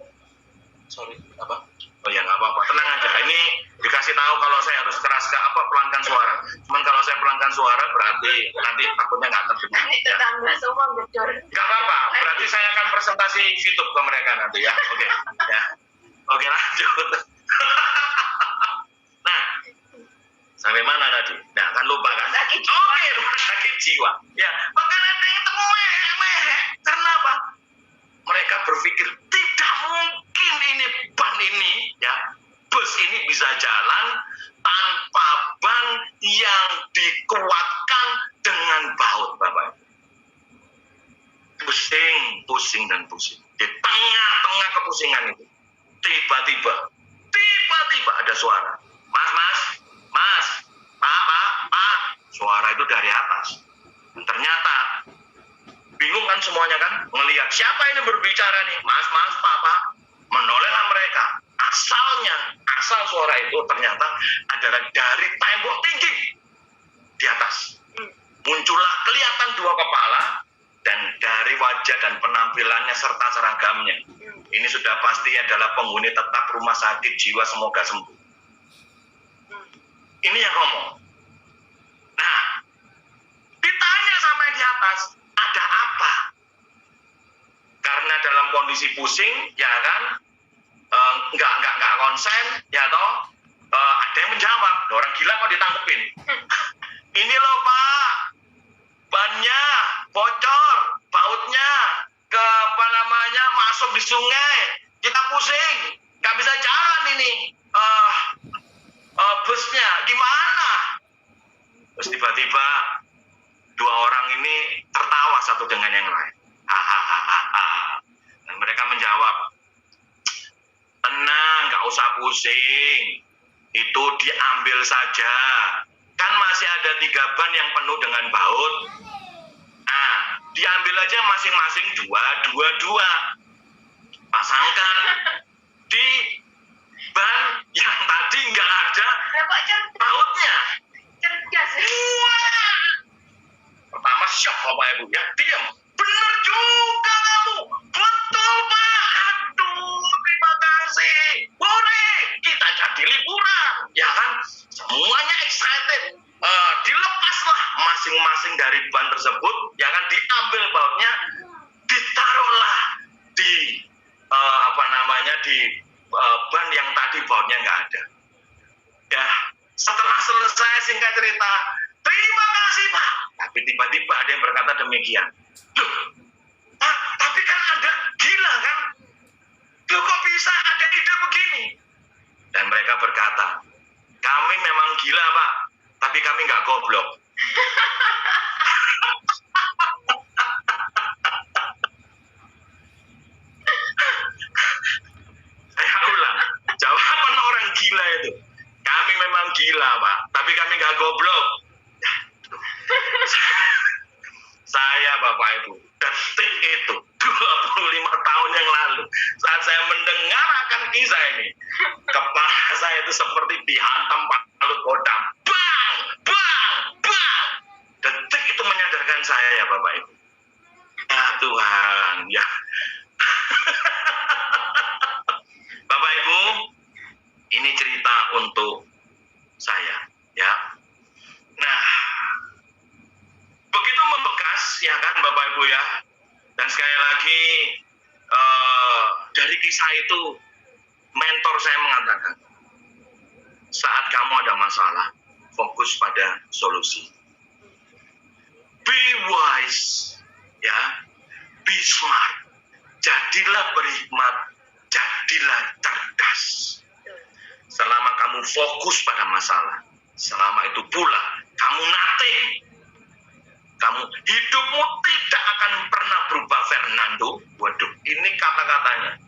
Sorry, apa? Oh ya, nggak apa-apa. Tenang aja. Ini dikasih tahu kalau saya harus pelankan suara. Cuman kalau saya pelankan suara berarti nanti takutnya nggak terdengar. Nanti tetangga semua gedor. Nggak apa-apa. Berarti saya akan presentasi YouTube ke mereka nanti ya. Oke. Ya. Oke, lanjut. Nah, sampai mana tadi? Nah, kan lupa kan? Oke, rumah sakit jiwa. Ya, bahkan ada yang termehek-mehek. Kenapa? Mereka berpikir tidak mungkin ini ban ini, ya, bus ini bisa jalan tanpa ban yang dikuatkan dengan baut, Bapak. Pusing dan pusing. Di tengah-tengah kepusingan itu, tiba-tiba ada suara. Mas, Pak. Suara itu dari atas. Dan ternyata bingung kan semuanya kan, ngelihat siapa ini berbicara nih, Mas, Pak. Menolehlah mereka. Asal suara itu ternyata adalah dari tembok tinggi di atas. Muncullah kelihatan dua kepala, dan dari wajah dan penampilannya serta seragamnya, ini sudah pasti adalah penghuni tetap rumah sakit jiwa semoga sembuh. Ini yang ngomong. Nah, ditanya sama yang di atas, ada apa? Karena dalam kondisi pusing, ya kan, nggak konsen, ya toh. Ada yang menjawab, orang gila kok ditangkepin. Ini loh Pak, bannya bocor, bautnya ke masuk di sungai, kita pusing, nggak bisa jalan ini. Busnya gimana? Terus tiba-tiba dua orang ini tertawa satu dengan yang lain. Hahaha. Dan mereka menjawab, tenang, nggak usah pusing, itu diambil saja. Kan masih ada 3 ban yang penuh dengan baut. Nah, diambil aja masing-masing dua. Pasangkan di ban yang tadi nggak ada bautnya. Cerdas. Pertama shock Bapak Ibu, ya diam. Bener juga kamu. Betul Pak. Aduh, terima kasih. Boleh, kita jadi liburan. Ya kan? Semuanya excited. Dilepaslah masing-masing dari ban tersebut. Ya kan? Diambil bautnya. Ditaruhlah di di ban yang tadi bautnya nggak ada. Ya, setelah selesai singkat cerita, terima kasih Pak. Tapi tiba-tiba ada yang berkata demikian. Loh, Pak, tapi kan Anda gila kan? Loh, kok bisa ada ide begini? Dan mereka berkata, kami memang gila Pak, tapi kami nggak goblok. Saya ulang, jawaban orang gila itu, kami memang gila Pak, tapi kami nggak goblok. Saya Bapak Ibu, detik itu 25 tahun yang lalu, saat saya mendengar akan kisah ini, kepala saya itu seperti dihantam palu kodam. Bang, bang, bang. Detik itu menyadarkan saya ya Bapak Ibu. Ya Tuhan, ya. Bapak Ibu, ini cerita untuk saya, ya. Nah, begitu membekas, ya kan Bapak Ibu ya. Dan sekali lagi, dari kisah itu, mentor saya mengatakan, saat kamu ada masalah, fokus pada solusi. Be wise, ya. Be smart. Jadilah berhikmat, jadilah cerdas. Selama kamu fokus pada masalah, selama itu pula kamu nothing. Hidupmu tidak akan pernah berubah, Fernando. Waduh, ini kata-katanya.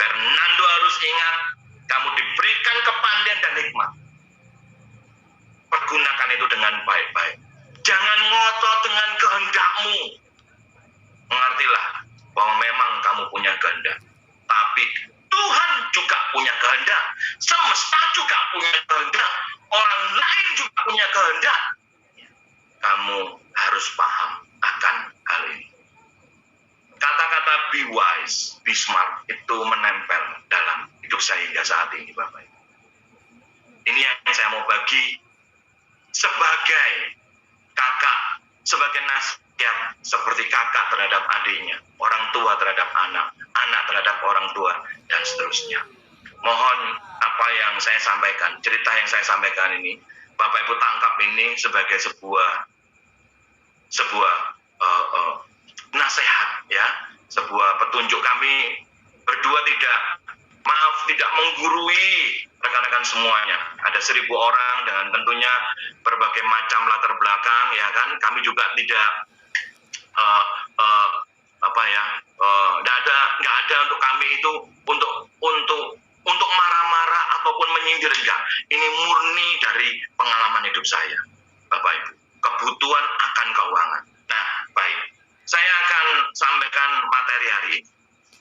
Fernando harus ingat, kamu diberikan kepandaian dan hikmat. Pergunakan itu dengan baik-baik. Jangan ngotot dengan kehendakmu. Mengertilah bahwa memang kamu punya kehendak. Tapi Tuhan juga punya kehendak. Semesta juga punya kehendak. Orang lain juga punya kehendak. Kamu harus paham akan hal ini. Kata-kata be wise, be smart itu menempel dalam hidup saya hingga saat ini, Bapak Ibu. Ini yang saya mau bagi sebagai kakak, sebagai nasihat seperti kakak terhadap adiknya, orang tua terhadap anak, anak terhadap orang tua, dan seterusnya. Mohon apa yang saya sampaikan, cerita yang saya sampaikan ini, Bapak Ibu tangkap ini sebagai sebuah nasihat, ya, sebuah petunjuk. Kami berdua tidak menggurui rekan-rekan semuanya. Ada 1000 orang dengan tentunya berbagai macam latar belakang, ya kan. Kami juga tidak nggak ada untuk kami itu untuk marah-marah ataupun menyindir, enggak. Ini murni dari pengalaman hidup saya, Bapak Ibu. Kebutuhan akan keuangan. Nah, baik. Saya akan sampaikan materi hari ini.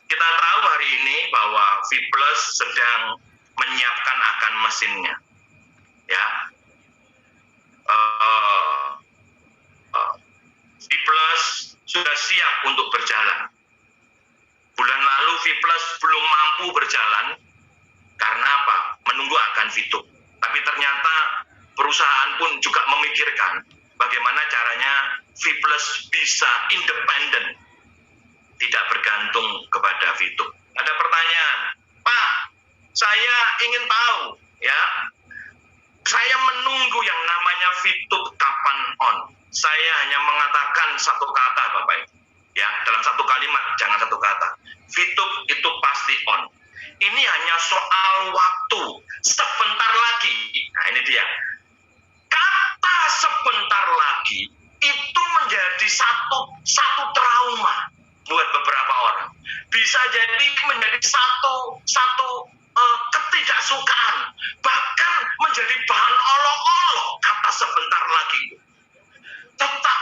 Kita tahu hari ini bahwa V+ sedang menyiapkan akan mesinnya, ya. V+ sudah siap untuk berjalan. Bulan lalu V+ belum mampu berjalan karena apa? Menunggu akan Vitup. Tapi ternyata perusahaan pun juga memikirkan bagaimana caranya V+ bisa independen, tidak bergantung kepada Vitup. Ada pertanyaan, Pak, saya ingin tahu, ya. Saya menunggu yang namanya VTube kapan on. Saya hanya mengatakan satu kata, Bapak Ibu. Ya, dalam satu kalimat, jangan satu kata. VTube itu pasti on. Ini hanya soal waktu. Sebentar lagi. Nah, ini dia. Kata sebentar lagi itu menjadi satu trauma buat beberapa orang. Bisa jadi menjadi satu ketidaksukaan, bahkan menjadi bahan olok-olok kata sebentar lagi. Tetap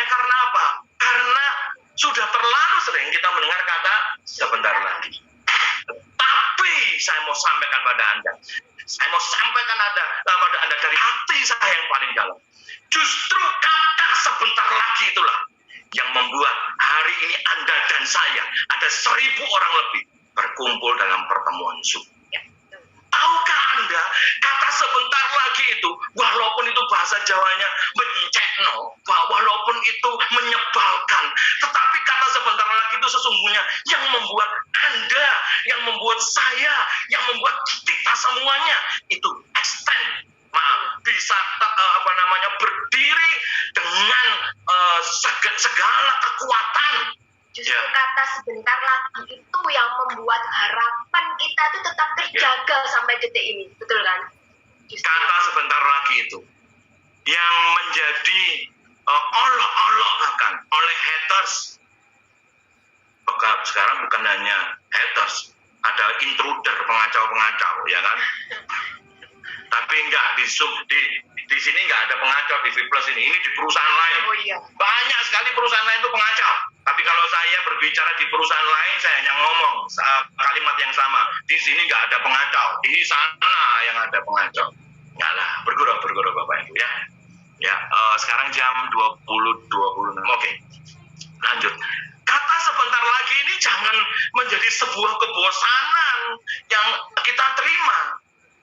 karena apa? Karena sudah terlalu sering kita mendengar kata sebentar lagi. Tapi saya mau sampaikan pada Anda. Saya mau sampaikan pada Anda dari hati saya yang paling dalam. Justru kata sebentar lagi itulah yang membuat hari ini Anda dan saya ada 1.000 orang lebih berkumpul dalam pertemuan Zoom. Tahukah Anda, kata sebentar lagi itu, walaupun itu bahasa Jawanya mencekno, walaupun itu menyebalkan, tetapi kata sebentar lagi itu sesungguhnya yang membuat Anda, yang membuat saya, yang membuat kita semuanya itu extend, bisa berdiri dengan segala kekuatan. Justru kata sebentar lagi itu yang membuat harapan kita itu tetap terjaga sampai detik ini, betul kan? Kata sebentar lagi itu yang menjadi olok-olok bahkan oleh haters. Sekarang bukan hanya haters, ada intruder, pengacau-pengacau, ya kan? Tapi enggak di sini enggak ada pengacau di V+ ini di perusahaan lain. Oh iya. Banyak sekali perusahaan lain itu pengacau. Tapi kalau saya berbicara di perusahaan lain, saya hanya ngomong kalimat yang sama. Di sini nggak ada pengacau, di sana yang ada pengacau. Nggak lah, bergurau Bapak Ibu ya. Ya, sekarang jam 20.26. Oke, lanjut. Kata sebentar lagi ini jangan menjadi sebuah kebosanan yang kita terima.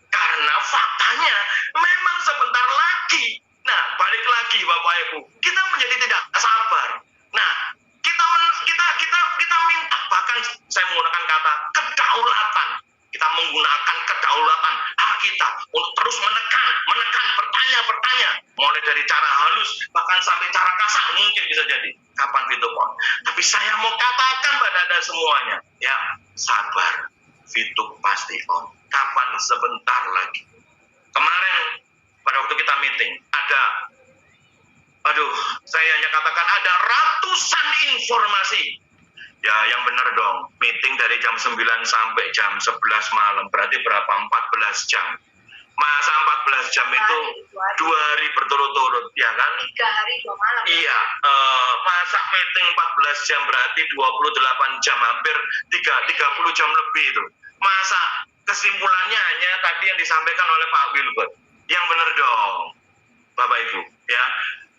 Karena faktanya memang sebentar lagi. Nah, balik lagi Bapak Ibu, kita menjadi tidak sabar. Nah, kita minta, bahkan saya menggunakan kata kedaulatan. Kita menggunakan kedaulatan hak kita untuk terus menekan, bertanya, mulai dari cara halus bahkan sampai cara kasar mungkin bisa jadi. Kapan VTube on? Tapi saya mau katakan pada Anda semuanya, ya, sabar. VTube pasti on. Kapan? Sebentar lagi. Kemarin pada waktu kita meeting saya hanya katakan ada ratusan informasi. Ya, yang benar dong. Meeting dari jam 9 sampai jam 11 malam. Berarti berapa? 14 jam. Masa 14 jam itu 2 hari berturut-turut, ya kan? 3 hari 2 malam. Iya, masa meeting 14 jam berarti 28 jam, hampir 30 jam lebih itu. Masa kesimpulannya hanya tadi yang disampaikan oleh Pak Wilbert. Yang benar dong, Bapak Ibu, ya.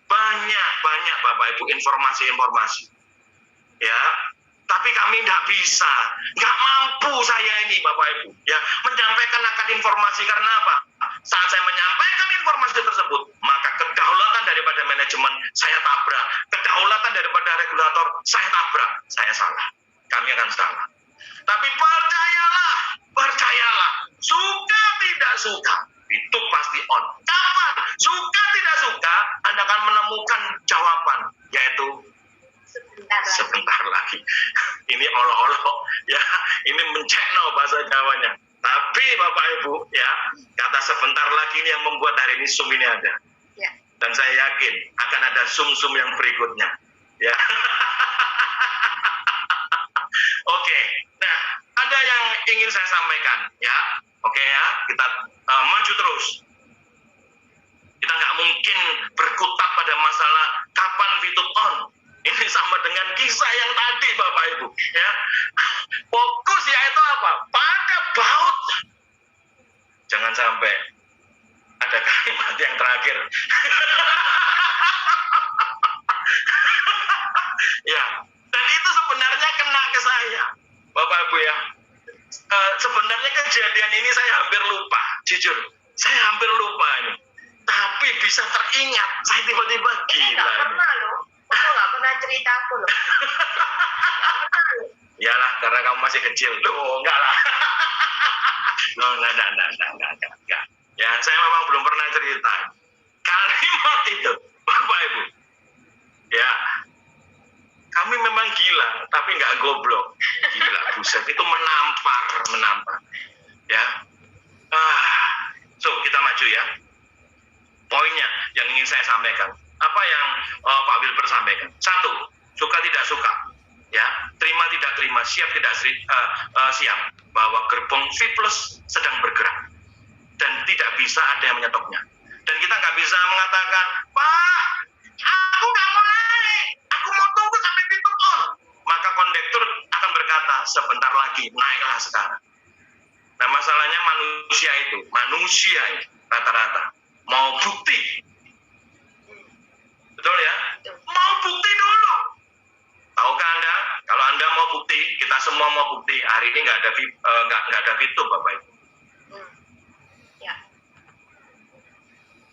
Banyak Bapak Ibu informasi-informasi. Ya, tapi kami nggak bisa, nggak mampu saya ini Bapak Ibu, ya, menyampaikan akan informasi. Karena apa? Saat saya menyampaikan informasi tersebut, maka kedaulatan daripada manajemen saya tabrak, kedaulatan daripada regulator saya tabrak, saya salah, kami akan salah. Tapi percayalah, suka tidak suka, itu pasti on. Kapan? Suka tidak suka, Anda akan menemukan jawaban, yaitu sebentar lagi. Ini olok-olok, ya, ini mencekno bahasa Jawanya. Tapi Bapak Ibu, ya, kata sebentar lagi ini yang membuat hari ini Zoom ini ada. Ya. Dan saya yakin akan ada Zoom yang berikutnya, ya. Oke, nah, ada yang ingin saya sampaikan, ya. Oke ya, kita maju terus. Kita nggak mungkin berkutat pada masalah kapan VTube on. Ini sama dengan kisah yang tadi Bapak Ibu, ya. Fokus yaitu apa? Pada baut. Jangan sampai ada kalimat yang terakhir. Ya, dan itu sebenarnya kena ke saya, Bapak Ibu ya. Sebenarnya kejadian ini saya hampir lupa, jujur. Saya hampir lupa ini. Tapi bisa teringat, saya tiba-tiba Ini gila. nggak pernah loh. Aku nggak pernah cerita aku loh. Iyalah, karena kamu masih kecil. Loh, enggak lah. No, enggak. Ya, saya memang belum pernah cerita. Kalimat itu, Bapak Ibu. Ya, kami memang gila, tapi nggak goblok. Gila, buset, itu menampar. Ya. So, kita maju ya. Poinnya yang ingin saya sampaikan. Apa yang Pak Wilber sampaikan? 1, suka tidak suka. Ya, terima tidak terima, siap tidak siap bahwa gerbong V Plus sedang bergerak dan tidak bisa ada yang menyetopnya. Dan kita nggak bisa mengatakan, Pak, aku nggak mau naik, aku mau tunggu sampai pintu on. Maka kondektur akan berkata, sebentar lagi, naiklah sekarang. Nah, masalahnya manusia itu rata-rata mau bukti. Betul ya? Mau bukti dulu. Tahukah Anda, kalau Anda mau bukti, kita semua mau bukti, hari ini nggak ada fitur, Bapak Ibu. Ya.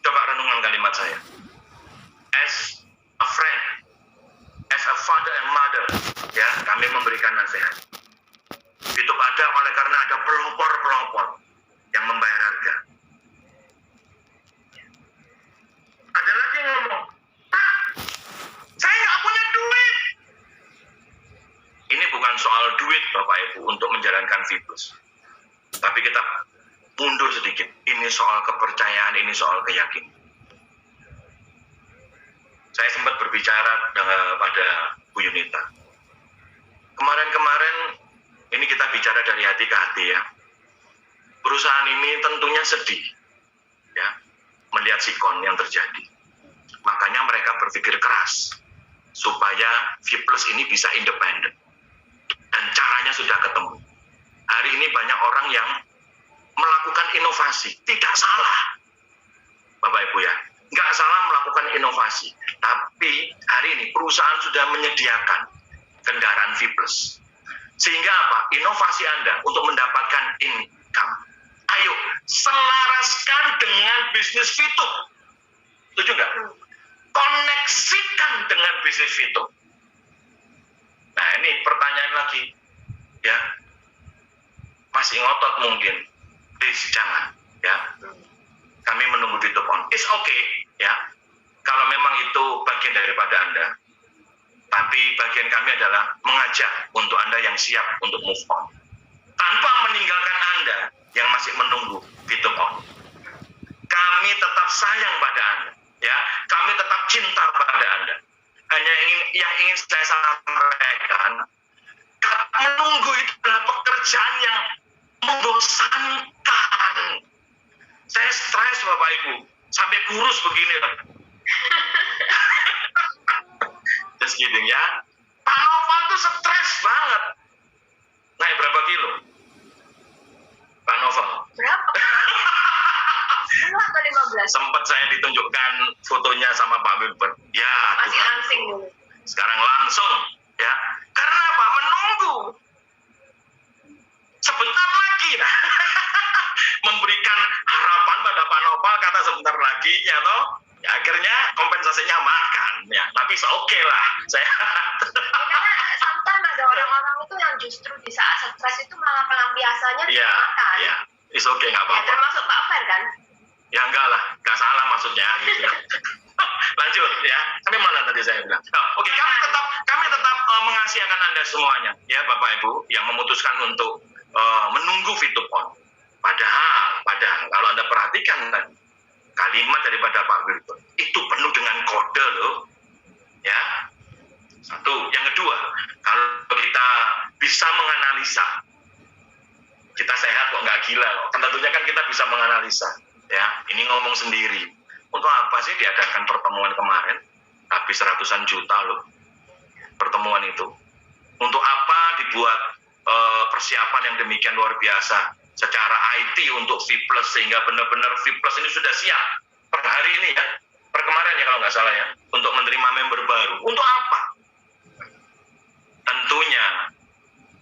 Coba renungan kalimat saya. As a friend, as a father and mother, ya, kami memberikan nasihat. Itu ada oleh karena ada pelopor yang membayar harga. Ada lagi yang ngomong, Pak, saya nggak punya duit. Ini bukan soal duit, Bapak Ibu, untuk menjalankan Fitus. Tapi kita mundur sedikit. Ini soal kepercayaan, ini soal keyakinan. Saya sempat berbicara pada Bu Yunita. Kemarin ini kita bicara dari hati ke hati ya. Perusahaan ini tentunya sedih ya melihat sikon yang terjadi. Makanya mereka berpikir keras supaya V Plus ini bisa independen. Dan caranya sudah ketemu. Hari ini banyak orang yang melakukan inovasi. Tidak salah, Bapak Ibu ya. Nggak salah melakukan inovasi. Tapi hari ini perusahaan sudah menyediakan kendaraan V Plus. Sehingga apa? Inovasi Anda untuk mendapatkan income. Ayo, selaraskan dengan bisnis Fitur. Setuju nggak? Koneksikan dengan bisnis Fitur. Nah, ini pertanyaan lagi. Ya. Masih ngotot mungkin. Please, jangan. Ya. Kami menunggu Fitur on. It's okay. Ya. Kalau memang itu bagian daripada Anda. Tapi bagian kami adalah mengajak untuk Anda yang siap untuk move on. Tanpa meninggalkan Anda yang masih menunggu Fitur on. Kami tetap sayang pada Anda. Ya. Kami tetap cinta pada Anda. Hanya yang ingin saya sampaikan, menunggu itu adalah pekerjaan yang membosankan. Saya stres, Bapak Ibu, sampai kurus begini. Just kidding ya. Pak Noval tuh stres banget. Naik berapa kilo? Pak Noval? Berapa? 10 atau 15? Sempat saya ditunjukkan fotonya sama Pak Wilber. Ya, masih Tuhan. langsing dulu. Sekarang langsung, ya. Karena apa? Menunggu. Sebentar lagi, nah. Memberikan harapan pada Pak Noval, kata sebentar lagi, ya toh. Ya, akhirnya kompensasinya makan, ya. Tapi oke lah, saya. Karena sometimes ada orang-orang itu yang justru di saat stres itu malah pelampiasannya Iya, makan. iya. It's okay, nggak Ya, apa-apa. termasuk Pak Fer kan? Ya enggak lah, enggak salah maksudnya gitu. Lanjut ya. Sampai mana tadi saya bilang? Oke, kami tetap mengasihi akan Anda semuanya ya Bapak Ibu yang memutuskan untuk menunggu Fitur on. Padahal kalau Anda perhatikan kan kalimat daripada Pak Wilber itu penuh dengan kode loh. Ya. Satu, yang kedua, kalau kita bisa menganalisa kita sehat kok nggak gila kok. Tentunya kan kita bisa menganalisa. Ya, ini ngomong sendiri. Untuk apa sih diadakan pertemuan kemarin? Habis ratusan juta loh pertemuan itu. Untuk apa dibuat persiapan yang demikian luar biasa secara IT untuk V Plus sehingga benar-benar V Plus ini sudah siap per hari ini ya, per kemarin ya kalau nggak salah ya, untuk menerima member baru. Untuk apa? Tentunya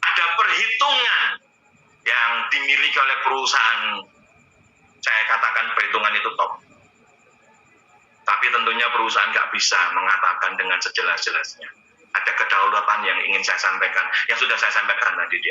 ada perhitungan yang dimiliki oleh perusahaan. Saya katakan perhitungan itu top. Tapi tentunya perusahaan nggak bisa mengatakan dengan sejelas-jelasnya. ada kedaulatan yang ingin saya sampaikan, yang sudah saya sampaikan tadi di